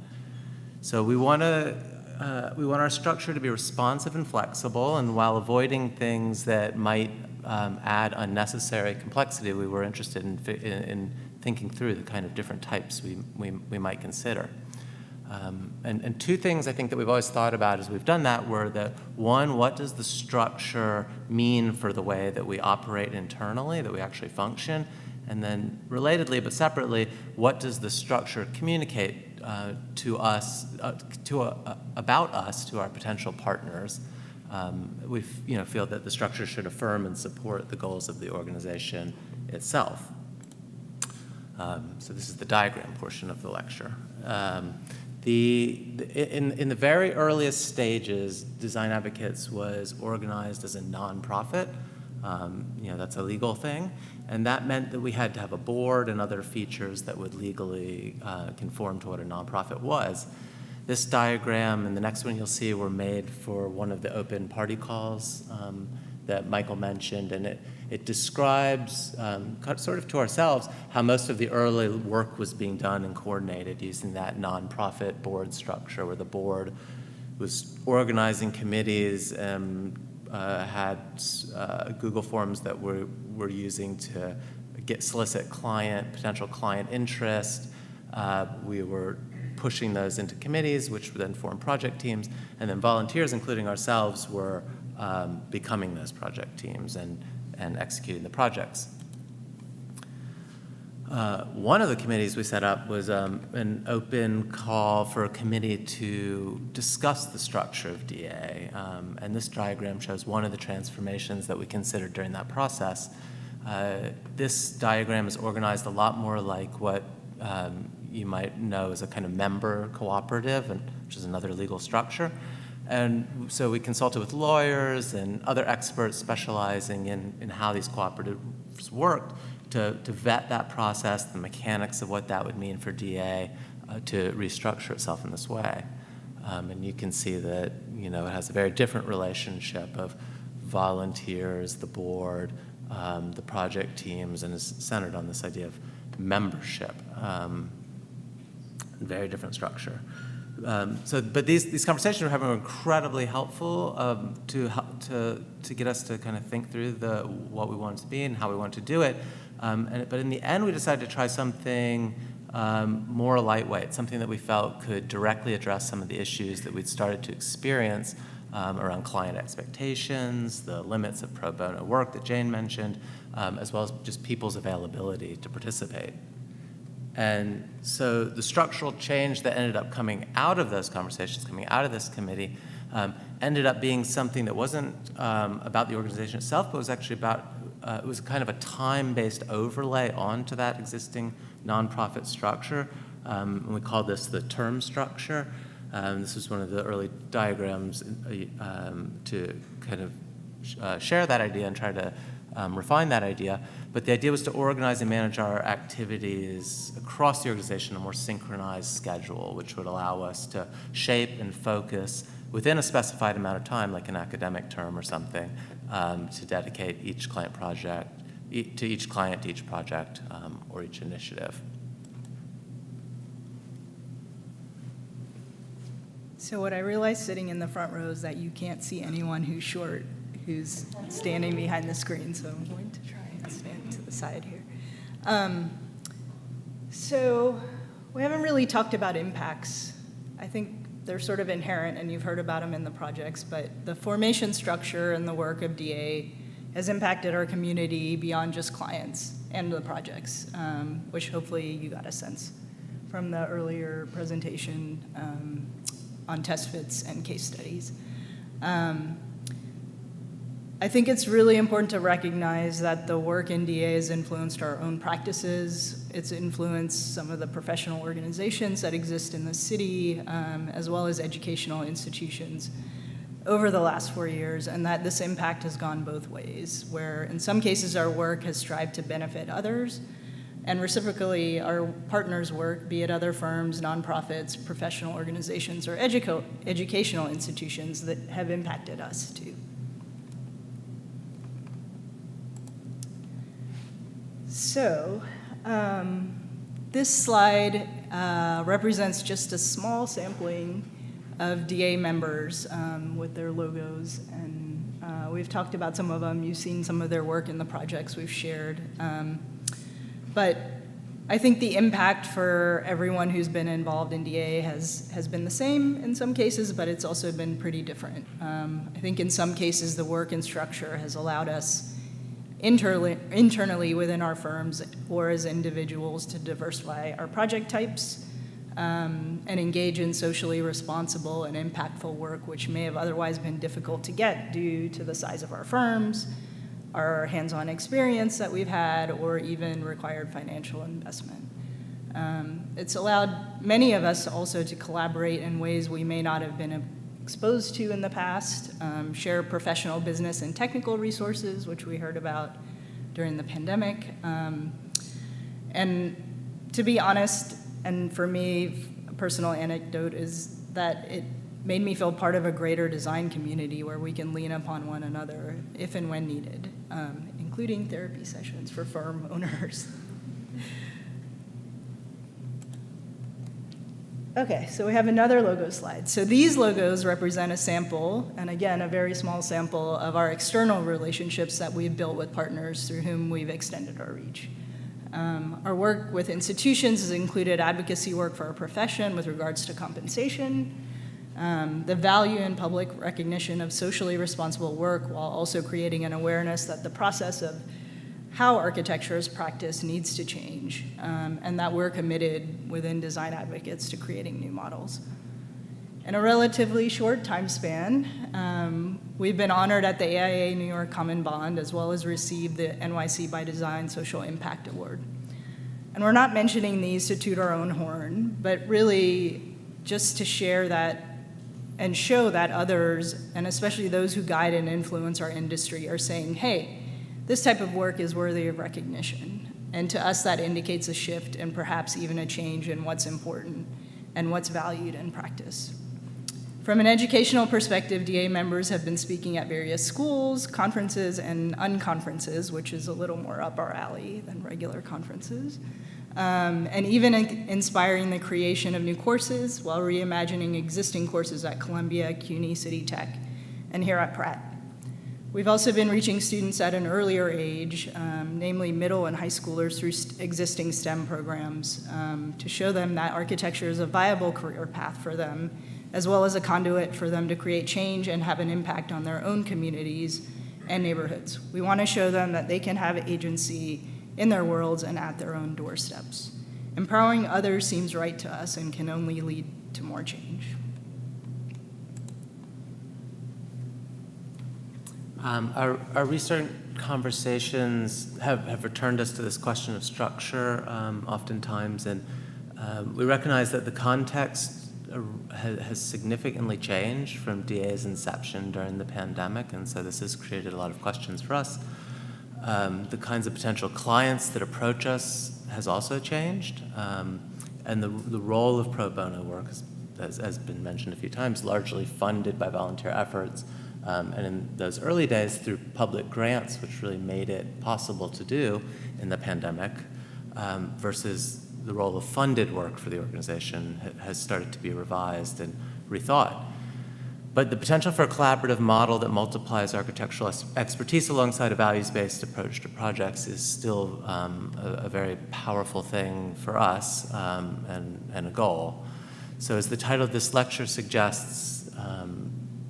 So we want our structure to be responsive and flexible, and while avoiding things that might add unnecessary complexity, we were interested in thinking through the kind of different types we might consider. And two things I think that we've always thought about as we've done that were that, one, what does the structure mean for the way that we operate internally, that we actually function? And then relatedly but separately, what does the structure communicate to us, about us to our potential partners? We feel that the structure should affirm and support the goals of the organization itself. So this is the diagram portion of the lecture. In the very earliest stages, Design Advocates was organized as a nonprofit. That's a legal thing. And that meant that we had to have a board and other features that would legally conform to what a nonprofit was. This diagram and the next one you'll see were made for one of the open party calls that Michael mentioned, and it describes, sort of to ourselves, how most of the early work was being done and coordinated using that nonprofit board structure, where the board was organizing committees and had Google Forms that we're using to solicit potential client interest. We were pushing those into committees, which would then form project teams, and then volunteers, including ourselves, were becoming those project teams and executing the projects. One of the committees we set up was an open call for a committee to discuss the structure of DA. And this diagram shows one of the transformations that we considered during that process. This diagram is organized a lot more like what you might know as a kind of member cooperative, which is another legal structure. And so we consulted with lawyers and other experts specializing in how these cooperatives worked to vet that process, the mechanics of what that would mean for DA to restructure itself in this way. And you can see that it has a very different relationship of volunteers, the board, the project teams, and is centered on this idea of membership. Very different structure. But these conversations we're having were incredibly helpful to get us to kind of think through what we wanted to be and how we wanted to do it. But in the end, we decided to try something more lightweight, something that we felt could directly address some of the issues that we'd started to experience around client expectations, the limits of pro bono work that Jane mentioned, as well as just people's availability to participate. And so the structural change that ended up coming out of those conversations, coming out of this committee, ended up being something that wasn't about the organization itself, but was actually about, it was kind of a time-based overlay onto that existing nonprofit structure. And we called this the term structure. This was one of the early diagrams to kind of share that idea and try to refine that idea. But the idea was to organize and manage our activities across the organization in a more synchronized schedule, which would allow us to shape and focus within a specified amount of time, like an academic term or something, to dedicate each client project, to each client, to each project, or each initiative. So what I realized sitting in the front row is that you can't see anyone who's short, who's standing behind the screen, so I'm going to try and stand to the side here. So we haven't really talked about impacts. I think they're sort of inherent, and you've heard about them in the projects, but the formation structure and the work of DA has impacted our community beyond just clients and the projects, which hopefully you got a sense from the earlier presentation on test fits and case studies. I think it's really important to recognize that the work in DA has influenced our own practices. It's influenced some of the professional organizations that exist in the city, as well as educational institutions over the last 4 years, and that this impact has gone both ways, where in some cases our work has strived to benefit others, and reciprocally our partners' work, be it other firms, nonprofits, professional organizations, or educational institutions that have impacted us too. So, this slide represents just a small sampling of DA members with their logos, and we've talked about some of them. You've seen some of their work in the projects we've shared. But I think the impact for everyone who's been involved in DA has been the same in some cases, but it's also been pretty different. I think in some cases the work and structure has allowed us internally within our firms or as individuals to diversify our project types and engage in socially responsible and impactful work, which may have otherwise been difficult to get due to the size of our firms, our hands-on experience that we've had, or even required financial investment. It's allowed many of us also to collaborate in ways we may not have been exposed to in the past, share professional business and technical resources, which we heard about during the pandemic. And to be honest, and for me, a personal anecdote is that it made me feel part of a greater design community where we can lean upon one another if and when needed, including therapy sessions for firm owners. Okay, so we have another logo slide. So these logos represent a sample, and again, a very small sample of our external relationships that we've built with partners through whom we've extended our reach. Our work with institutions has included advocacy work for our profession with regards to compensation, the value and public recognition of socially responsible work, while also creating an awareness that the process of how architecture is practiced needs to change, and that we're committed within Design Advocates to creating new models. In a relatively short time span, we've been honored at the AIA New York Common Bond, as well as received the NYC by Design Social Impact Award. And we're not mentioning these to toot our own horn, but really just to share that and show that others, and especially those who guide and influence our industry, are saying, hey, this type of work is worthy of recognition. And to us, that indicates a shift and perhaps even a change in what's important and what's valued in practice. From an educational perspective, DA members have been speaking at various schools, conferences, and unconferences, which is a little more up our alley than regular conferences, and even inspiring the creation of new courses while reimagining existing courses at Columbia, CUNY, City Tech, and here at Pratt. We've also been reaching students at an earlier age, namely middle and high schoolers, through existing STEM programs to show them that architecture is a viable career path for them, as well as a conduit for them to create change and have an impact on their own communities and neighborhoods. We want to show them that they can have agency in their worlds and at their own doorsteps. Empowering others seems right to us and can only lead to more change. Our recent conversations have returned us to this question of structure oftentimes, and we recognize that the context has significantly changed from DA's inception during the pandemic, and so this has created a lot of questions for us. The kinds of potential clients that approach us has also changed, and the role of pro bono work has been mentioned a few times, largely funded by volunteer efforts. And in those early days, through public grants, which really made it possible to do in the pandemic, versus the role of funded work for the organization has started to be revised and rethought. But the potential for a collaborative model that multiplies architectural expertise alongside a values-based approach to projects is still a very powerful thing for us and a goal. So as the title of this lecture suggests,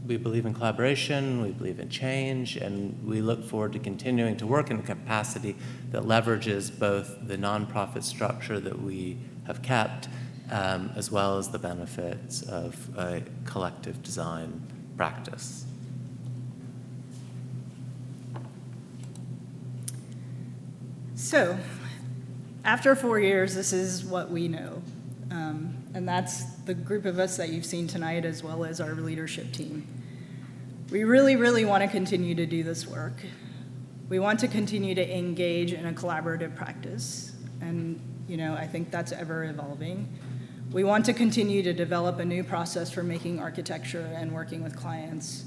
we believe in collaboration, we believe in change, and we look forward to continuing to work in a capacity that leverages both the nonprofit structure that we have kept, as well as the benefits of a collective design practice. So, after 4 years, this is what we know. And that's the group of us that you've seen tonight, as well as our leadership team. We really, really want to continue to do this work. We want to continue to engage in a collaborative practice. And, I think that's ever evolving. We want to continue to develop a new process for making architecture and working with clients.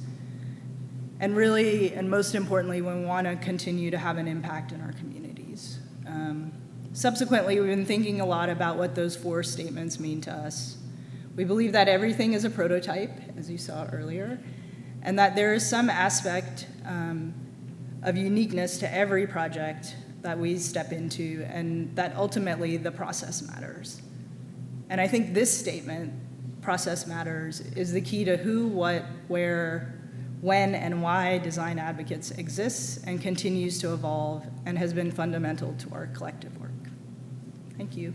And really, and most importantly, we want to continue to have an impact in our communities. Subsequently, we've been thinking a lot about what those 4 statements mean to us. We believe that everything is a prototype, as you saw earlier, and that there is some aspect of uniqueness to every project that we step into, and that ultimately the process matters. And I think this statement, process matters, is the key to who, what, where, when, and why Design Advocates exists and continues to evolve and has been fundamental to our collective work. Thank you.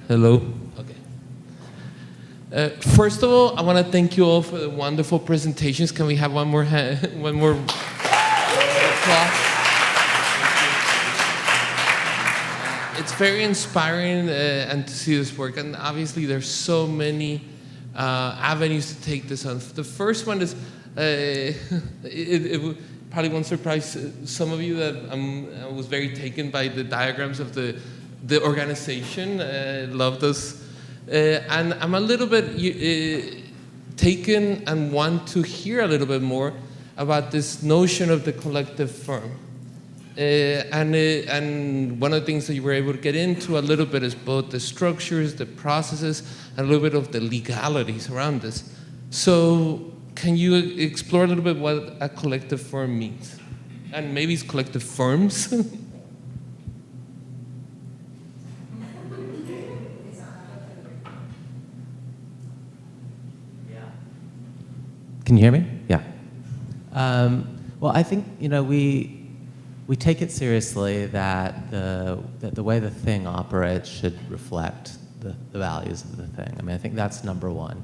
Hello. Okay. First of all, I want to thank you all for the wonderful presentations. Can we have one more applause? It's very inspiring and to see this work. And obviously, there's so many avenues to take this on. The first one is it probably won't surprise some of you that I was very taken by the diagrams of the organization. Love those. And I'm a little bit taken and want to hear a little bit more about this notion of the collective firm. And one of the things that you were able to get into a little bit is both the structures, the processes, and a little bit of the legalities around this. So can you explore a little bit what a collective firm means? And maybe it's collective firms? Can you hear me? Yeah. Well, I think we take it seriously that the way the thing operates should reflect the values of the thing. I mean, I think that's number one.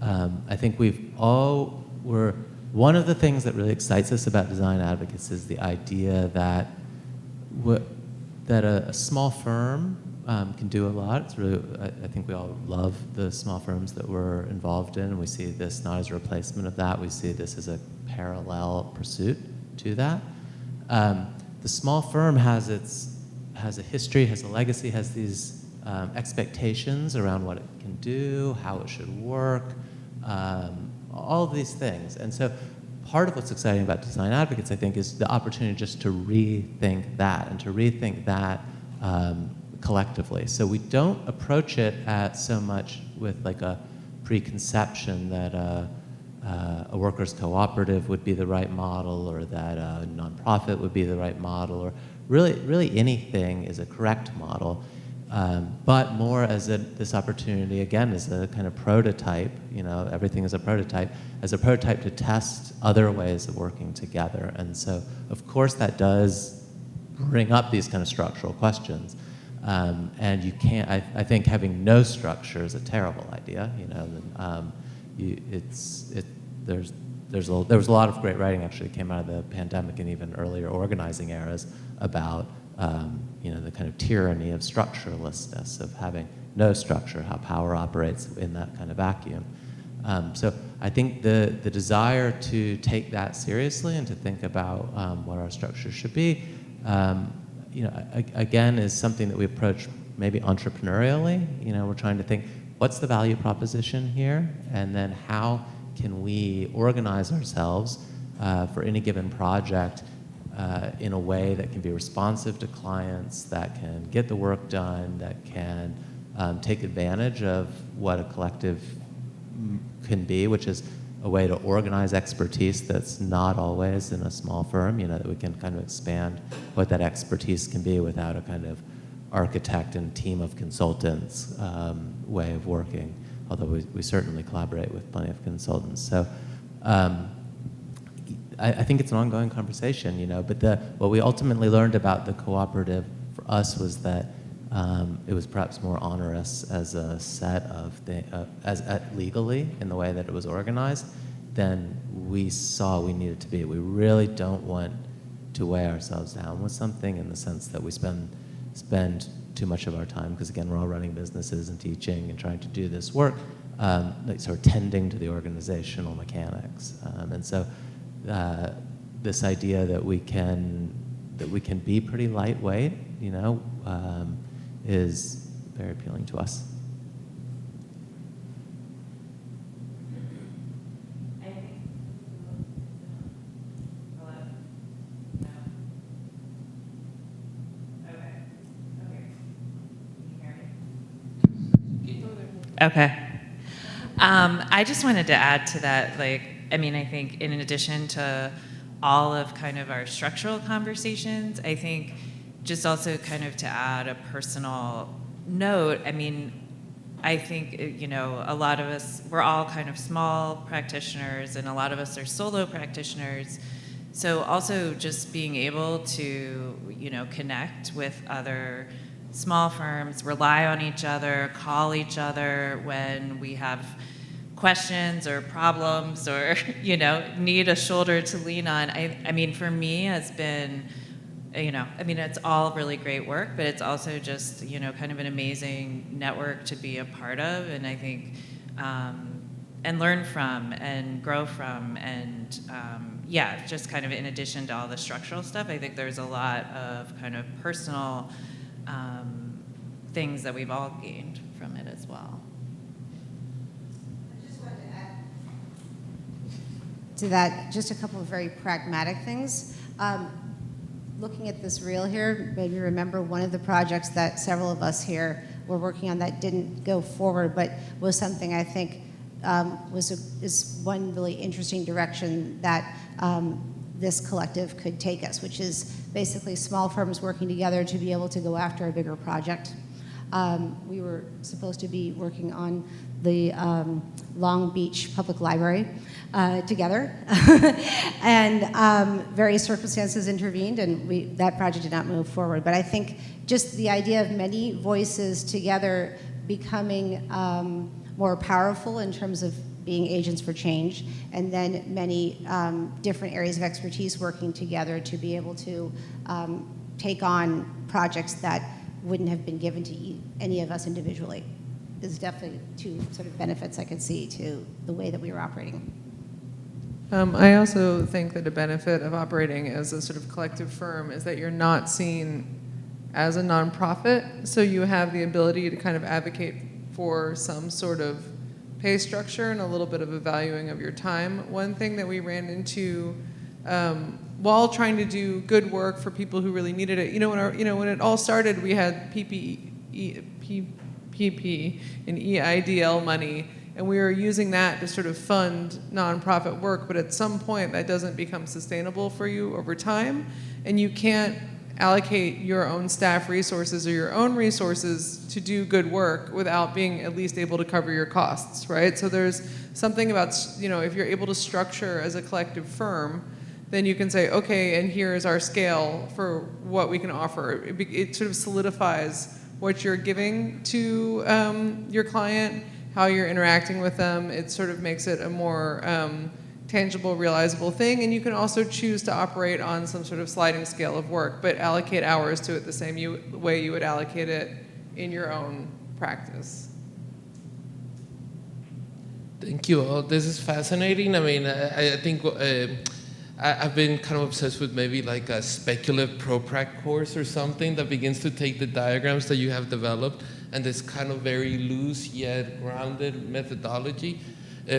I think one of the things that really excites us about Design Advocates is the idea that a small firm can do a lot. It's really, I think we all love the small firms that we're involved in, and we see this not as a replacement of that. We see this as a parallel pursuit to that. The small firm has a history, has a legacy, has these expectations around what it can do, how it should work, all of these things. And so part of what's exciting about Design Advocates, I think, is the opportunity just to rethink that and to rethink that collectively. So we don't approach it so much with like a preconception that a workers' cooperative would be the right model, or that a nonprofit would be the right model, or really anything is a correct model, but more as this opportunity, again, as a kind of prototype, everything is a prototype, as a prototype to test other ways of working together. And so, of course, that does bring up these kind of structural questions. And you can't, I think having no structure is a terrible idea, you know. There was a lot of great writing actually came out of the pandemic and even earlier organizing eras about, you know, the kind of tyranny of structurelessness, of having no structure, how power operates in that kind of vacuum. So I think the desire to take that seriously and to think about what our structure should be, you know, again, is something that we approach maybe entrepreneurially. You know, we're trying to think, what's the value proposition here? And then how can we organize ourselves for any given project in a way that can be responsive to clients, that can get the work done, that can take advantage of what a collective can be, which is a way to organize expertise that's not always in a small firm, you know, that we can kind of expand what that expertise can be without a kind of architect and team of consultants way of working, although we certainly collaborate with plenty of consultants. So I think it's an ongoing conversation, you know, but what we ultimately learned about the cooperative for us was that it was perhaps more onerous as a set of legally in the way that it was organized than we saw we needed to be. We really don't want to weigh ourselves down with something in the sense that we spend too much of our time, because again, we're all running businesses and teaching and trying to do this work, like sort of tending to the organizational mechanics. And so this idea that we can be pretty lightweight, you know, is very appealing to us. Okay. I just wanted to add to that, like, I mean, I think in addition to all of kind of our structural conversations, I think just also kind of to add a personal note, I mean, I think, you know, a lot of us, we're all kind of small practitioners, and a lot of us are solo practitioners. So also just being able to, you know, connect with other small firms, rely on each other, call each other when we have questions or problems or, you know, need a shoulder to lean on. I mean, for me has been, you know, I mean, it's all really great work, but it's also just, you know, kind of an amazing network to be a part of, and I think, and learn from and grow from, and yeah, just kind of in addition to all the structural stuff, I think there's a lot of kind of personal things that we've all gained from it as well. I just wanted to add to that just a couple of very pragmatic things. Looking at this reel here made me remember one of the projects that several of us here were working on that didn't go forward, but was something I think is one really interesting direction that this collective could take us, which is basically small firms working together to be able to go after a bigger project. We were supposed to be working on the Long Beach Public Library together, and various circumstances intervened, and that project did not move forward. But I think just the idea of many voices together becoming more powerful in terms of being agents for change, and then many different areas of expertise working together to be able to take on projects that wouldn't have been given to any of us individually. There's definitely two sort of benefits I could see to the way that we were operating. I also think that a benefit of operating as a sort of collective firm is that you're not seen as a nonprofit, so you have the ability to kind of advocate for some sort of pay structure and a little bit of a valuing of your time. One thing that we ran into while trying to do good work for people who really needed it, when it all started, we had PP and EIDL money, and we were using that to sort of fund nonprofit work, but at some point that doesn't become sustainable for you over time, and you can't allocate your own staff resources or your own resources to do good work without being at least able to cover your costs, right? So there's something about, if you're able to structure as a collective firm, then you can say, okay, and here is our scale for what we can offer. It sort of solidifies what you're giving to your client, how you're interacting with them. It sort of makes it a more tangible, realizable thing, and you can also choose to operate on some sort of sliding scale of work, but allocate hours to it the same way you would allocate it in your own practice. Thank you. Oh, this is fascinating. I mean, I think I've been kind of obsessed with maybe like a speculative ProPract course or something that begins to take the diagrams that you have developed and this kind of very loose yet grounded methodology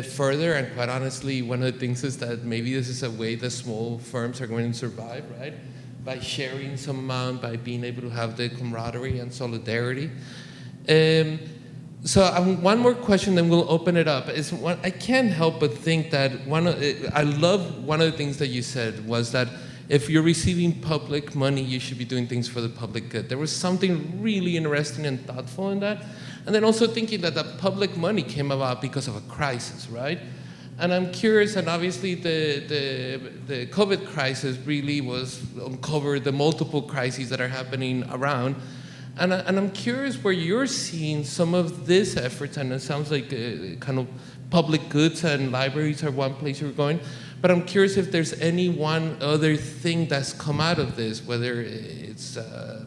further. And quite honestly, one of the things is that maybe this is a way that small firms are going to survive, right? By sharing some amount, by being able to have the camaraderie and solidarity. So one more question, then we'll open it up. I can't help but think that I love one of the things that you said was that if you're receiving public money, you should be doing things for the public good. There was something really interesting and thoughtful in that. And then also thinking that the public money came about because of a crisis, right? And I'm curious, and obviously the COVID crisis really uncovered the multiple crises that are happening around. And I'm curious where you're seeing some of this efforts, and it sounds like kind of public goods and libraries are one place you're going, but I'm curious if there's any one other thing that's come out of this, whether it's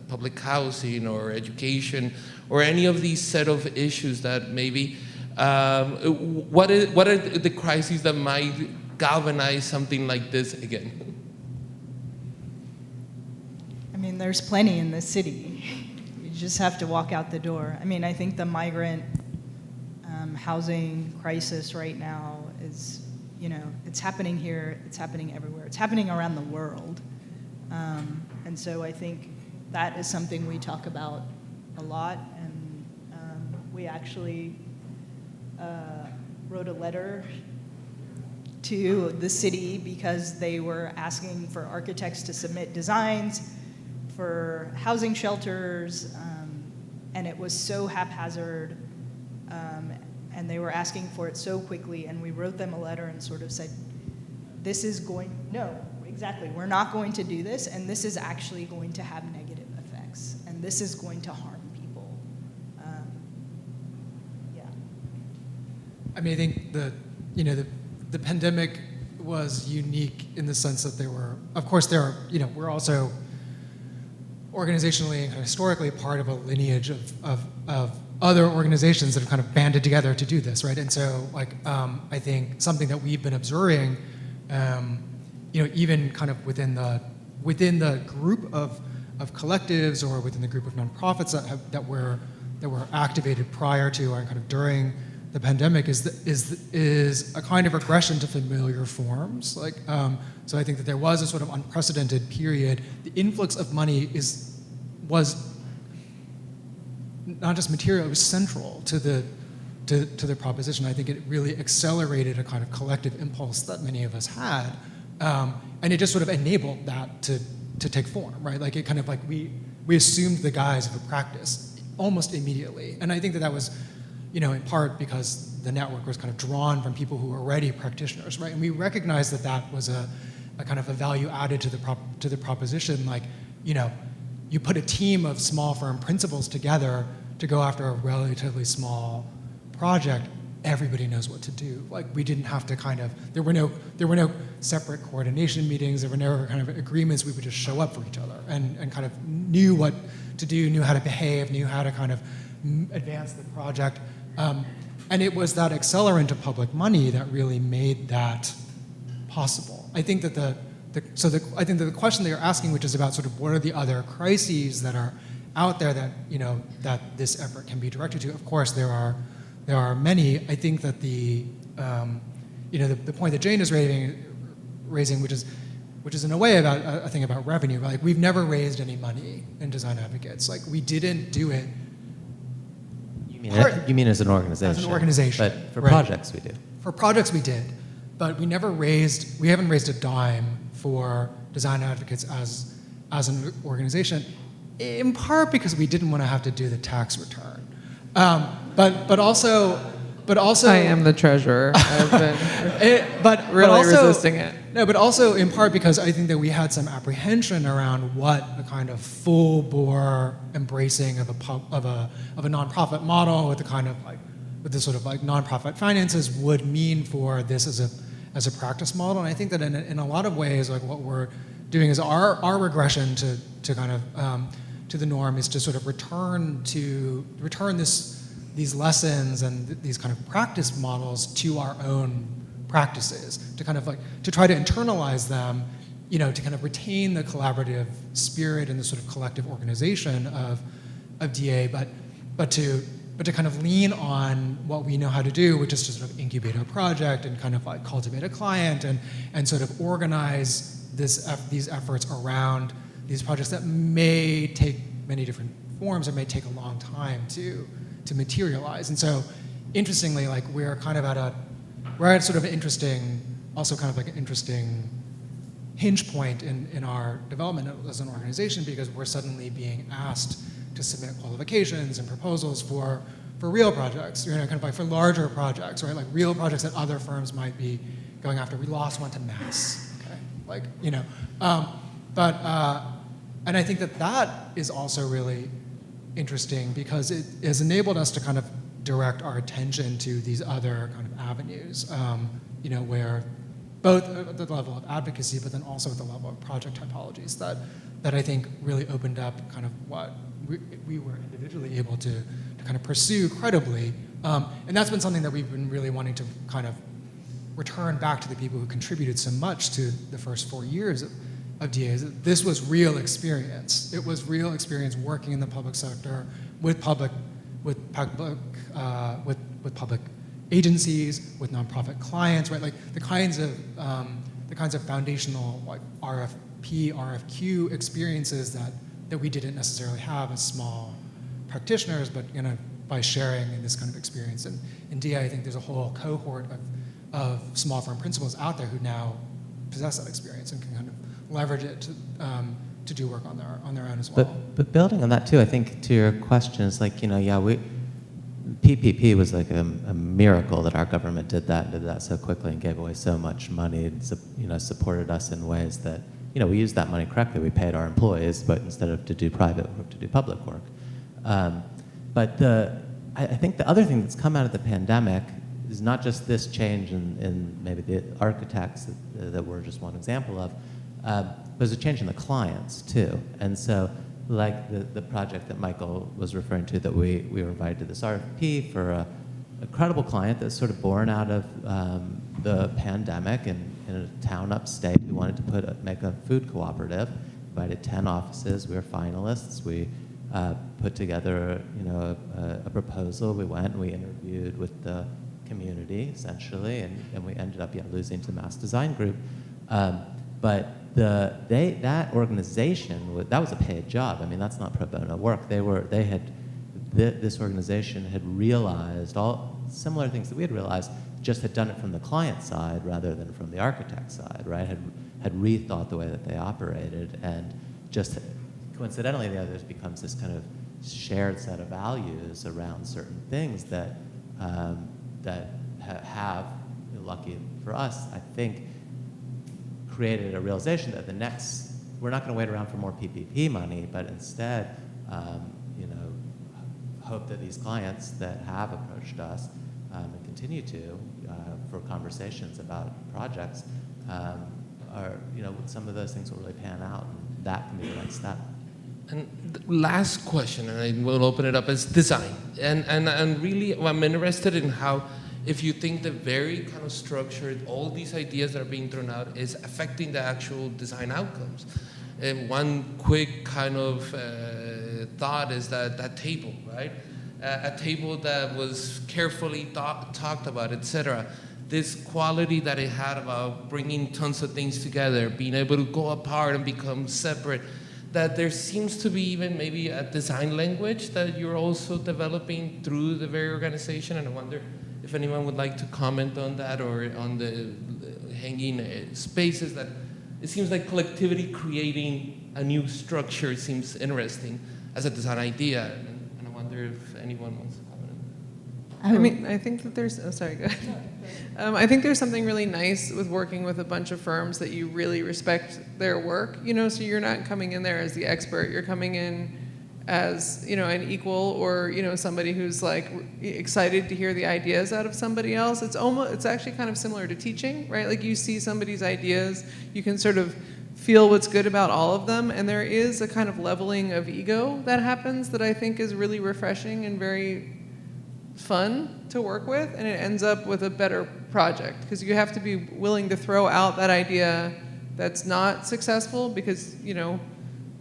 public housing or education or any of these set of issues that maybe, what are the crises that might galvanize something like this again? I mean, there's plenty in this city. You just have to walk out the door. I mean, I think the migrant housing crisis right now is, it's happening here, it's happening everywhere, it's happening around the world. And so I think that is something we talk about a lot. And we actually wrote a letter to the city because they were asking for architects to submit designs for housing shelters, and it was so haphazard, and they were asking for it so quickly, and we wrote them a letter and sort of said, we're not going to do this, and this is actually going to have negative effects, and this is going to harm people. I mean, I think the pandemic was unique in the sense that we're also organizationally and historically part of a lineage of other organizations that have kind of banded together to do this, right? And so, I think something that we've been observing, even kind of within the group of collectives or within the group of nonprofits that were activated prior to and kind of during the pandemic is a kind of regression to familiar forms. So I think that there was a sort of unprecedented period. The influx of money was not just material; it was central to the proposition. I think it really accelerated a kind of collective impulse that many of us had, and it just sort of enabled that to take form, right? It kind of we assumed the guise of a practice almost immediately, and I think that was, in part because the network was kind of drawn from people who were already practitioners, right? And we recognized that was a kind of a value added to the proposition. You put a team of small firm principals together to go after a relatively small project, everybody knows what to do. We didn't have to there were no separate coordination meetings, there were no kind of agreements. We would just show up for each other and kind of knew what to do, knew how to behave, knew how to kind of advance the project. And it was that accelerant of public money that really made that possible. I think that I think that the question that you're asking, which is about sort of what are the other crises that are out there that that this effort can be directed to. Of course, there are many. I think that the point that Jane is raising, which is in a way about a thing about revenue. We've never raised any money in Design Advocates. We didn't do it. You mean as an organization? As an organization. But for projects we do. For projects we did, but we haven't raised a dime for Design Advocates as an organization, in part because we didn't want to have to do the tax return. But also I am the treasurer. I've been resisting it. No, but also in part because I think that we had some apprehension around what a kind of full-bore embracing of a nonprofit model with the kind of like with the sort of like nonprofit finances would mean for this as a practice model. And I think that in a lot of ways, like what we're doing is our regression to kind of to the norm is to sort of return these lessons and these kind of practice models to our own practices, to kind of like to try to internalize them, you know, to kind of retain the collaborative spirit and the sort of collective organization of DA, but to kind of lean on what we know how to do, which is to sort of incubate a project and kind of like cultivate a client and sort of organize these efforts around these projects that may take many different forms or may take a long time to materialize. And so, interestingly, like we're at sort of an interesting, also kind of like an interesting hinge point in our development as an organization, because we're suddenly being asked to submit qualifications and proposals for real projects, you know, kind of like for larger projects, right? Like real projects that other firms might be going after. We lost one to Mass, okay? Like, you know, and I think that is also really interesting because it has enabled us to kind of direct our attention to these other kind of avenues, you know, where both at the level of advocacy, but then also at the level of project typologies that I think really opened up kind of what we were individually able to kind of pursue credibly. And that's been something that we've been really wanting to kind of return back to the people who contributed so much to the first 4 years of DAs. This was real experience. It was real experience working in the public sector with public agencies, with nonprofit clients, right? Like the kinds of foundational like RFP, RFQ experiences that we didn't necessarily have as small practitioners, but you know, by sharing in this kind of experience. And in DA, I think there's a whole cohort of small firm principals out there who now possess that experience and can kind of leverage it to do work on their own as well. But building on that too, I think to your question is like, you know, yeah, PPP was like a miracle that our government did that so quickly and gave away so much money and, you know, supported us in ways that, you know, we used that money correctly. We paid our employees, but instead of to do private work, to do public work. But I think the other thing that's come out of the pandemic is not just this change in maybe the architects that we're just one example of, but there's a change in the clients too. And so like the project that Michael was referring to that we were invited to this RFP for a credible client that's sort of born out of the pandemic in a town upstate who wanted to make a food cooperative, invited 10 offices, we were finalists, we put together, you know, a proposal, we went and we interviewed with the community essentially, and we ended up losing to Mass Design Group. But that organization, that was a paid job. I mean, that's not pro bono work. This organization had realized all similar things that we had realized, just had done it from the client side rather than from the architect side, right? Had rethought the way that they operated, and just coincidentally, the others becomes this kind of shared set of values around certain things that have, lucky for us, I think, created a realization that we're not going to wait around for more PPP money, but instead, you know, hope that these clients that have approached us and continue to for conversations about projects are, you know, some of those things will really pan out, and that can be the next step. And the last question, and I will open it up, is design. And really, I'm interested in how, if you think the very kind of structured, all these ideas that are being thrown out is affecting the actual design outcomes. And one quick kind of thought is that table, right? A table that was carefully talked about, etc. This quality that it had about bringing tons of things together, being able to go apart and become separate, that there seems to be even maybe a design language that you're also developing through the very organization, and I wonder if anyone would like to comment on that or on the hanging spaces that it seems like collectivity creating a new structure seems interesting as a design idea, and I wonder if anyone wants to comment on I mean, I think that there's, oh, sorry, go ahead. I think there's something really nice with working with a bunch of firms that you really respect their work, you know, so you're not coming in there as the expert, you're coming in as, you know, an equal or, you know, somebody who's like excited to hear the ideas out of somebody else. It's actually kind of similar to teaching, right? Like you see somebody's ideas, you can sort of feel what's good about all of them, and there is a kind of leveling of ego that happens that I think is really refreshing and very fun to work with, and it ends up with a better project because you have to be willing to throw out that idea that's not successful because, you know,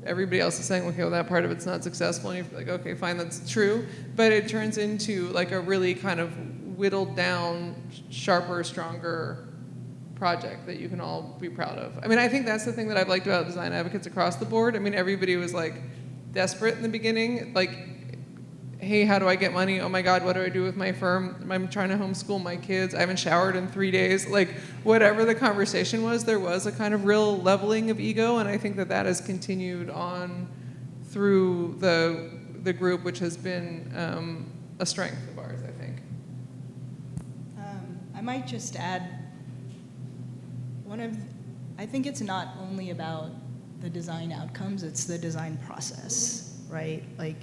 everybody else is saying, okay, well, that part of it's not successful, and you're like, okay, fine, that's true, but it turns into like a really kind of whittled down, sharper, stronger project that you can all be proud of. I mean, I think that's the thing that I've liked about design advocates across the board. I mean, everybody was like desperate in the beginning, like, hey, how do I get money? Oh my God, what do I do with my firm? I'm trying to homeschool my kids. I haven't showered in 3 days. Like, whatever the conversation was, there was a kind of real leveling of ego, and I think that that has continued on through the group, which has been a strength of ours, I think. I might just add, I think it's not only about the design outcomes, it's the design process, right? Like,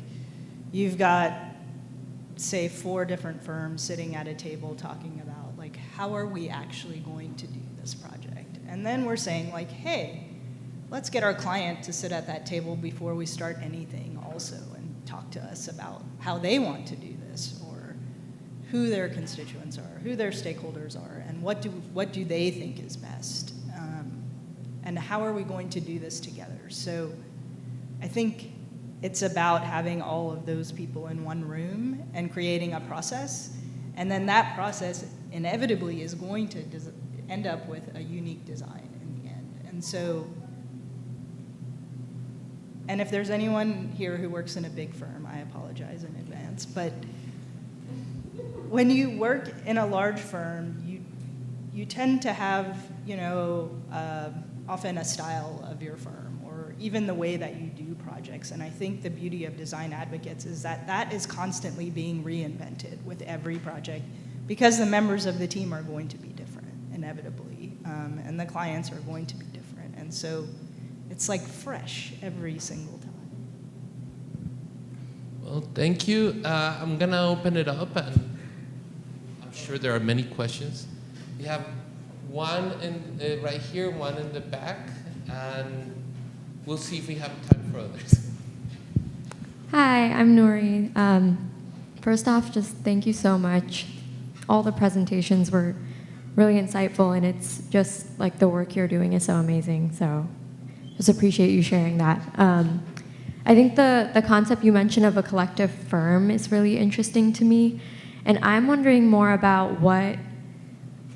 you've got, say, 4 different firms sitting at a table talking about, like, how are we actually going to do this project? And then we're saying, like, hey, let's get our client to sit at that table before we start anything also and talk to us about how they want to do this, or who their constituents are, who their stakeholders are, and what do they think is best, and how are we going to do this together? So I think it's about having all of those people in one room and creating a process, and then that process inevitably is going to end up with a unique design in the end. And so, and if there's anyone here who works in a big firm, I apologize in advance, but when you work in a large firm, you tend to have, you know, often a style of your firm, or even the way that you do projects. And I think the beauty of design advocates is that that is constantly being reinvented with every project, because the members of the team are going to be different, inevitably, and the clients are going to be different. And so it's like fresh every single time. Well, thank you. I'm going to open it up, and I'm sure there are many questions. We have one right here, one in the back, and we'll see if we have time for others. Hi, I'm Nori. First off, just thank you so much. All the presentations were really insightful, and it's just like the work you're doing is so amazing. So just appreciate you sharing that. I think the concept you mentioned of a collective firm is really interesting to me, and I'm wondering more about what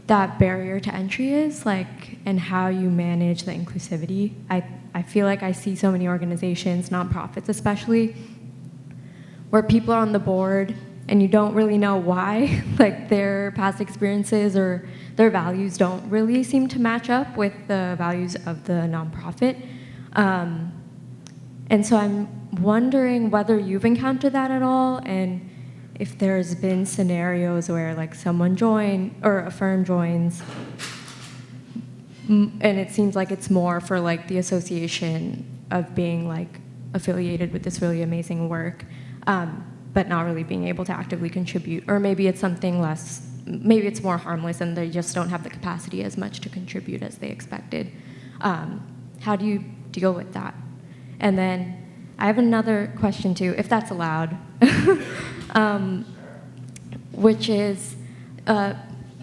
that barrier to entry is, like, and how you manage the inclusivity. I feel like I see so many organizations, nonprofits especially, where people are on the board and you don't really know why, like their past experiences or their values don't really seem to match up with the values of the nonprofit. And so I'm wondering whether you've encountered that at all, and if there's been scenarios where like someone or a firm joins, and it seems like it's more for like the association of being like affiliated with this really amazing work, but not really being able to actively contribute. Or maybe it's something less, maybe it's more harmless and they just don't have the capacity as much to contribute as they expected. How do you deal with that? And then I have another question too, if that's allowed. Which is,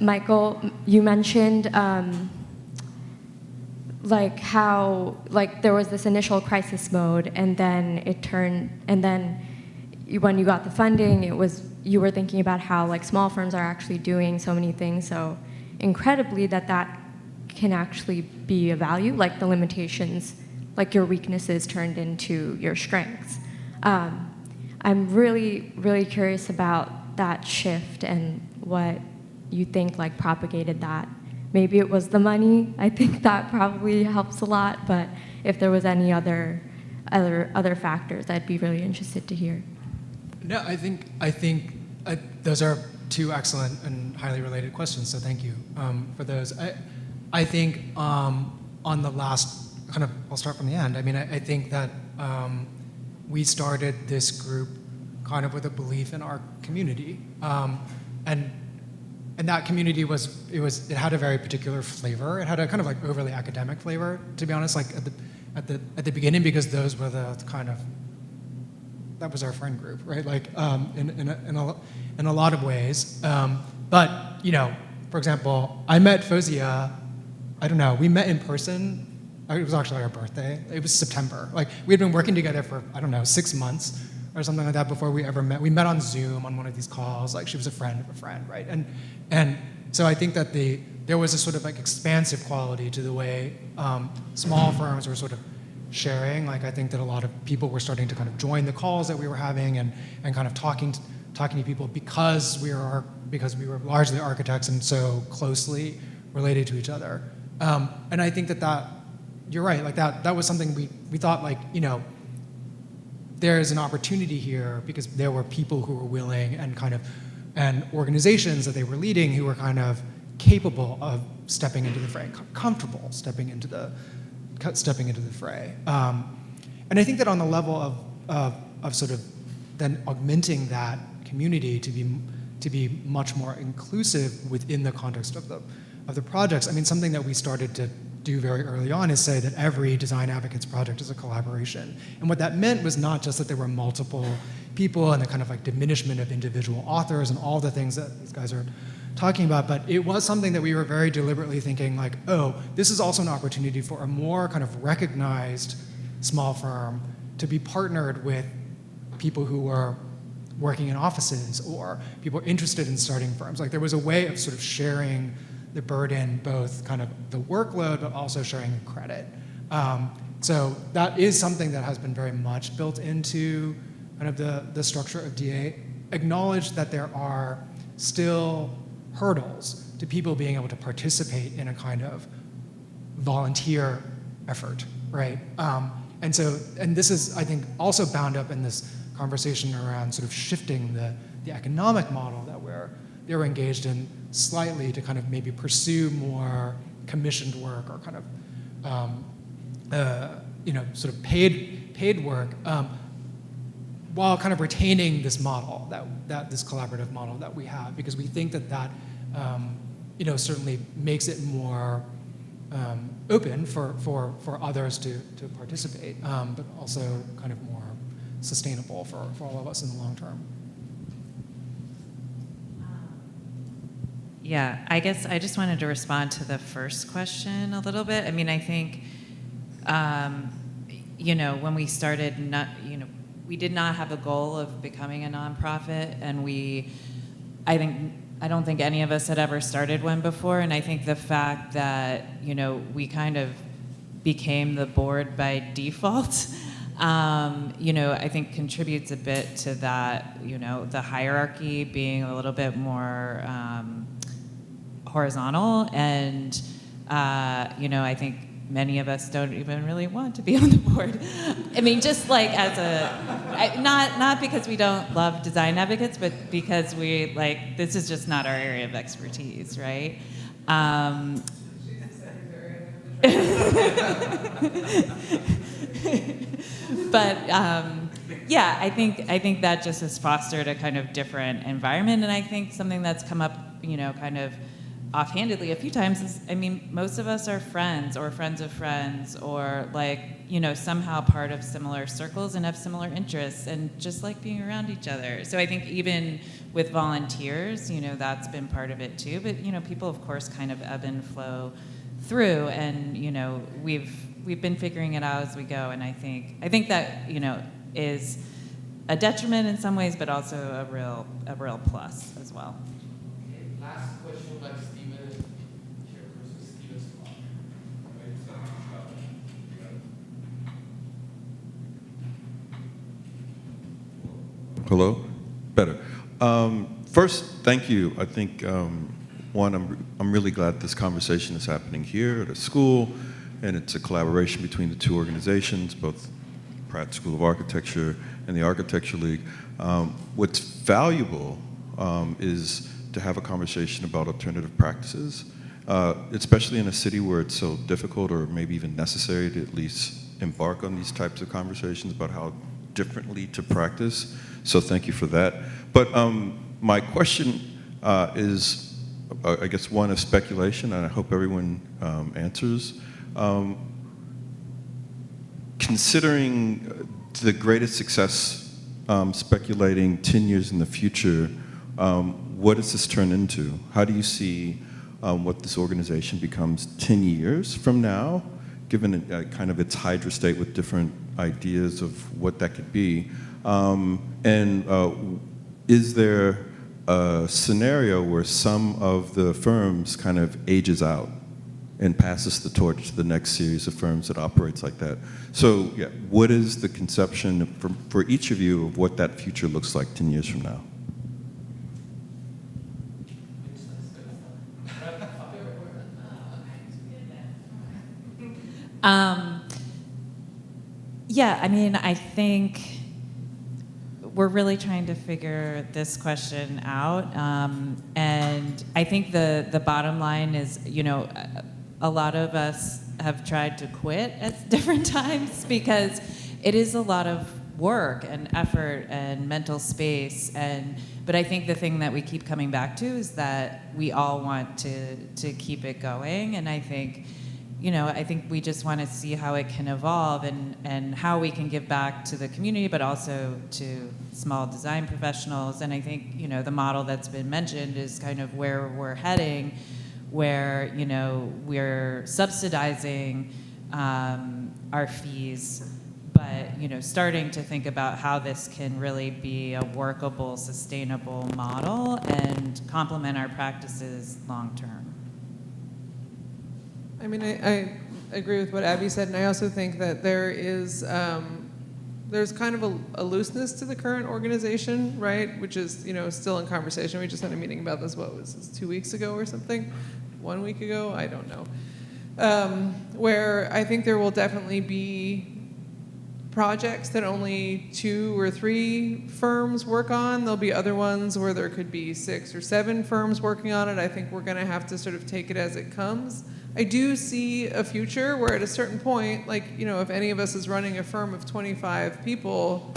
Michael, you mentioned like how like there was this initial crisis mode, and then when you got the funding, you were thinking about how like small firms are actually doing so many things so incredibly that can actually be a value, like the limitations, like your weaknesses turned into your strengths. I'm really, really curious about that shift and what you think like propagated that. Maybe it was the money. I think that probably helps a lot, but if there was any other factors, I'd be really interested to hear. No, I think those are two excellent and highly related questions, so thank you for those. I think on the last, kind of, I'll start from the end. I mean, I think that we started this group kind of with a belief in our community, and that community it had a very particular flavor. It had a kind of like overly academic flavor, to be honest. Like at the beginning, because those were the kind of, that was our friend group, right? Like in a lot of ways. But you know, for example, I met Fozia. I don't know. We met in person. It was actually our birthday. It was September. Like we had been working together for, I don't know, 6 months or something like that before we ever met. We met on Zoom on one of these calls. Like she was a friend of a friend, right? And so I think that there was a sort of like expansive quality to the way small firms were sort of sharing. Like I think that a lot of people were starting to kind of join the calls that we were having and kind of talking to people because we were largely architects and so closely related to each other. And I think that you're right, like that was something we thought, like, you know, there's an opportunity here because there were people who were willing and organizations that they were leading who were kind of capable of stepping into the fray, comfortable stepping into the fray. And I think that on the level of sort of then augmenting that community to be much more inclusive within the context of the projects. I mean, something that we started to do very early on is say that every design advocates project is a collaboration. And what that meant was not just that there were multiple people and the kind of like diminishment of individual authors and all the things that these guys are talking about, but it was something that we were very deliberately thinking like, oh, this is also an opportunity for a more kind of recognized small firm to be partnered with people who were working in offices or people interested in starting firms. Like there was a way of sort of sharing the burden, both kind of the workload, but also sharing the credit. So that is something that has been very much built into kind of the structure of DA. Acknowledge that there are still hurdles to people being able to participate in a kind of volunteer effort, right? And this is, I think, also bound up in this conversation around sort of shifting the economic model that they were engaged in slightly to kind of maybe pursue more commissioned work or kind of, you know, sort of paid work, while kind of retaining this model, that this collaborative model that we have, because we think that you know, certainly makes it more open for others to participate, but also kind of more sustainable for all of us in the long term. Yeah, I guess I just wanted to respond to the first question a little bit. I mean, I think, you know, when we started, we did not have a goal of becoming a nonprofit, and I don't think any of us had ever started one before, and I think the fact that, you know, we kind of became the board by default, you know, I think contributes a bit to that, you know, the hierarchy being a little bit more horizontal, and you know, I think many of us don't even really want to be on the board. I mean, just like not because we don't love design advocates, but because we like, this is just not our area of expertise, right? But yeah, I think that just has fostered a kind of different environment, and I think something that's come up, you know, kind of offhandedly a few times is, I mean, most of us are friends or friends of friends, or like, you know, somehow part of similar circles and have similar interests and just like being around each other. So I think even with volunteers, you know, that's been part of it too. But, you know, people of course kind of ebb and flow through, and, you know, we've been figuring it out as we go, and I think that, you know, is a detriment in some ways, but also a real plus as well. Okay, last question by Stephen, Chairperson Stephen Scott. Hello? Better. First, thank you. I think, one, I'm really glad this conversation is happening here at a school, and it's a collaboration between the two organizations, both Pratt School of Architecture and the Architecture League. What's valuable is to have a conversation about alternative practices, especially in a city where it's so difficult or maybe even necessary to at least embark on these types of conversations about how differently to practice. So thank you for that. But my question is, I guess, one of speculation, and I hope everyone answers. Considering the greatest success, speculating 10 years in the future, what does this turn into? How do you see what this organization becomes 10 years from now, given kind of its hydra state with different ideas of what that could be? And is there a scenario where some of the firms kind of ages out and passes the torch to the next series of firms that operates like that? So yeah, what is the conception for each of you of what that future looks like 10 years from now? Yeah, I mean, I think we're really trying to figure this question out. And I think the bottom line is, you know, a lot of us have tried to quit at different times because it is a lot of work and effort and mental space. But I think the thing that we keep coming back to is that we all want to keep it going. And I think, you know, I think we just want to see how it can evolve and how we can give back to the community, but also to small design professionals. And I think, you know, the model that's been mentioned is kind of where we're heading, where, you know, we're subsidizing our fees, but, you know, starting to think about how this can really be a workable, sustainable model and complement our practices long term. I mean, I agree with what Abby said, and I also think that there is, there's kind of a looseness to the current organization, right? Which is, you know, still in conversation. We just had a meeting about this, what was this, 2 weeks ago or something? 1 week ago? I don't know. Where I think there will definitely be projects that only 2 or 3 firms work on. There'll be other ones where there could be 6 or 7 firms working on it. I think we're going to have to sort of take it as it comes. I do see a future where at a certain point, like, you know, if any of us is running a firm of 25 people,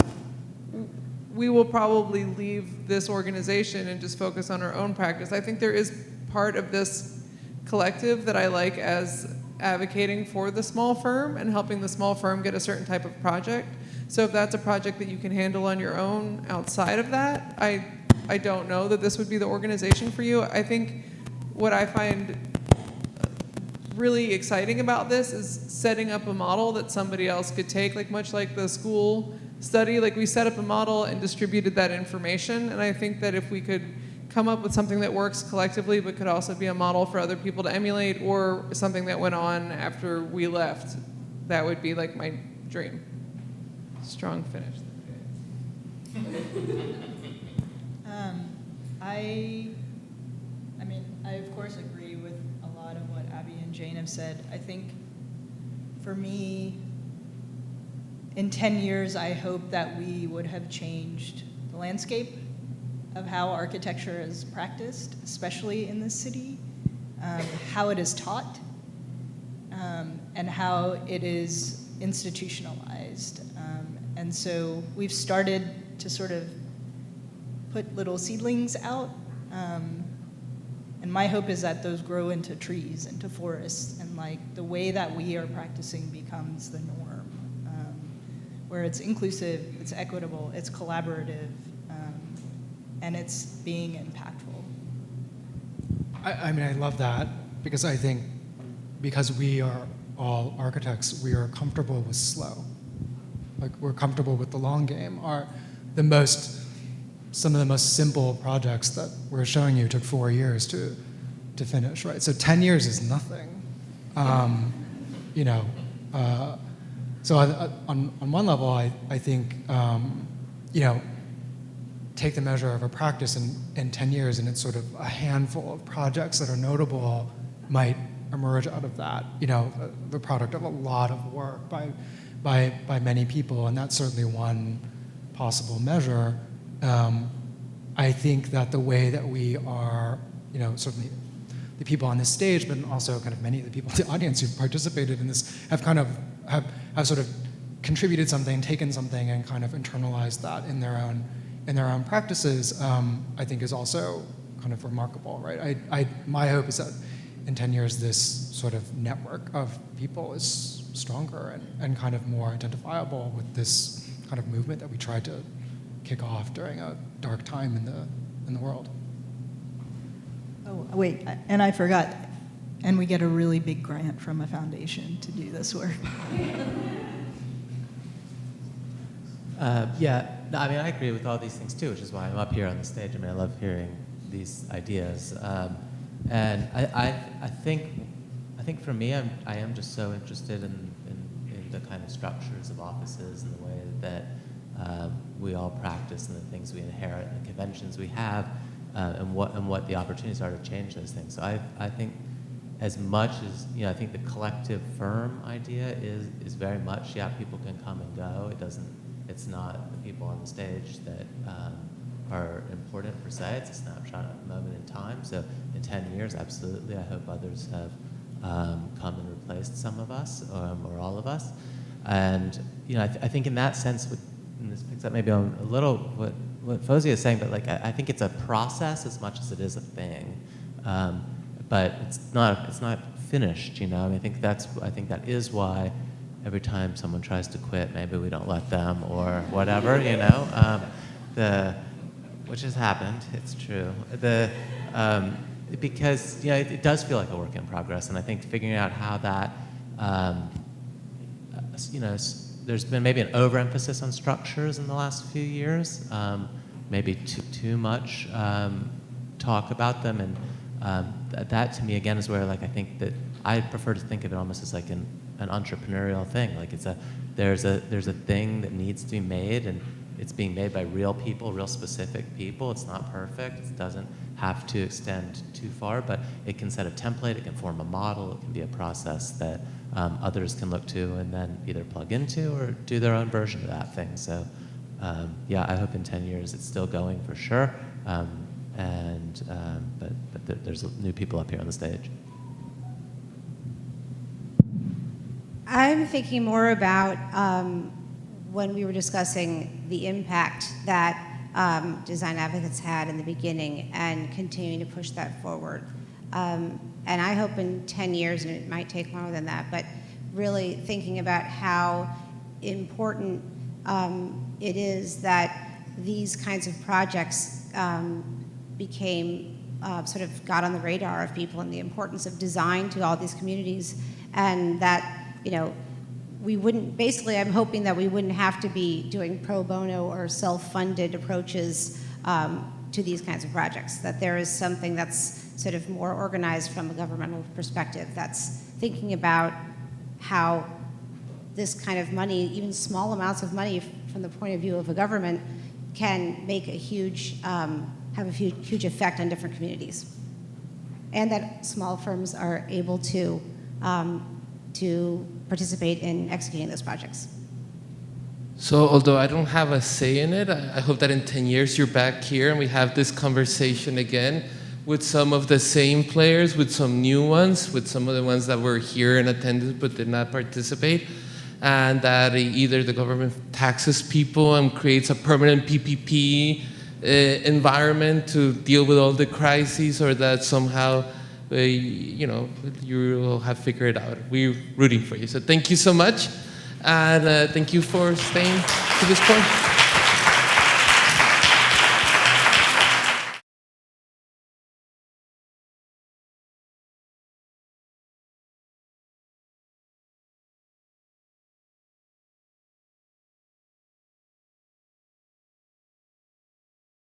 we will probably leave this organization and just focus on our own practice. I think there is part of this collective that I like as advocating for the small firm and helping the small firm get a certain type of project. So if that's a project that you can handle on your own outside of that, I don't know that this would be the organization for you. I think what I find really exciting about this is setting up a model that somebody else could take, like much like the school study, like we set up a model and distributed that information. And I think that if we could come up with something that works collectively but could also be a model for other people to emulate, or something that went on after we left, that would be like my dream. Strong finish. I mean, I of course agree with a lot of what Abby and Jane have said. I think for me, in 10 years, I hope that we would have changed the landscape of how architecture is practiced, especially in this city, how it is taught, and how it is institutionalized. And so we've started to sort of put little seedlings out. And my hope is that those grow into trees, into forests, and like the way that we are practicing becomes the norm, where it's inclusive, it's equitable, it's collaborative, and it's being impactful. I mean, I love that because I think because we are all architects, we are comfortable with slow. Like we're comfortable with the long game. Some of the most simple projects that we're showing you took 4 years to finish, right? So 10 years is nothing. You know, so on one level, I think, you know, take the measure of a practice in 10 years and it's sort of a handful of projects that are notable might emerge out of that, you know, the product of a lot of work by many people, and that's certainly one possible measure. I think that the way that we are, certainly the people on this stage, but also kind of many of the people in the audience who've participated in this have kind of have sort of contributed something, taken something, and kind of internalized that in their own practices. I think is also kind of remarkable, right? My hope is that in 10 years, this sort of network of people is stronger and kind of more identifiable with this kind of movement that we tried to kick off during a dark time in the world. Oh, wait, and I forgot, and we get a really big grant from a foundation to do this work. Yeah, no, I mean, I agree with all these things too, which is why I'm up here on the stage. I mean, I love hearing these ideas. And I think for me, I am just so interested in the kind of structures of offices and the way that we all practice and the things we inherit and the conventions we have, and what the opportunities are to change those things. So I think as much as, I think the collective firm idea is very much, people can come and go. It's not the people on the stage that are important per se. It's a snapshot of a moment in time. So in 10 years, absolutely, I hope others have come and replaced some of us or all of us. And I think in that sense, and this picks up maybe on a little what Fozia is saying, but I think it's a process as much as it is a thing. But it's not finished. I mean, I think that is why every time someone tries to quit, maybe we don't let them or whatever. Which has happened. It's true. Because it does feel like a work in progress, and I think figuring out how that there's been maybe an overemphasis on structures in the last few years, maybe too much talk about them, and that to me again is where I think that I prefer to think of it almost as like an entrepreneurial thing. Like there's a thing that needs to be made, and it's being made by real people, real specific people. It's not perfect. It doesn't have to extend too far, but it can set a template. It can form a model. It can be a process that others can look to and then either plug into or do their own version of that thing. So I hope in 10 years it's still going for sure. But there's new people up here on the stage. I'm thinking more about when we were discussing the impact that design advocates had in the beginning and continuing to push that forward. And I hope in 10 years, and it might take longer than that, but really thinking about how important it is that these kinds of projects became sort of got on the radar of people, and the importance of design to all these communities, and that we wouldn't, basically I'm hoping that we wouldn't have to be doing pro bono or self-funded approaches to these kinds of projects, that there is something that's sort of more organized from a governmental perspective, that's thinking about how this kind of money, even small amounts of money from the point of view of a government, can make a huge, have a huge effect on different communities. And that small firms are able to participate in executing those projects. So although I don't have a say in it, I hope that in 10 years you're back here and we have this conversation again with some of the same players, with some new ones, with some of the ones that were here in attendance but did not participate, and that either the government taxes people and creates a permanent PPP environment to deal with all the crises, or that somehow you will have figured it out. We're rooting for you. So thank you so much, and thank you for staying to this point.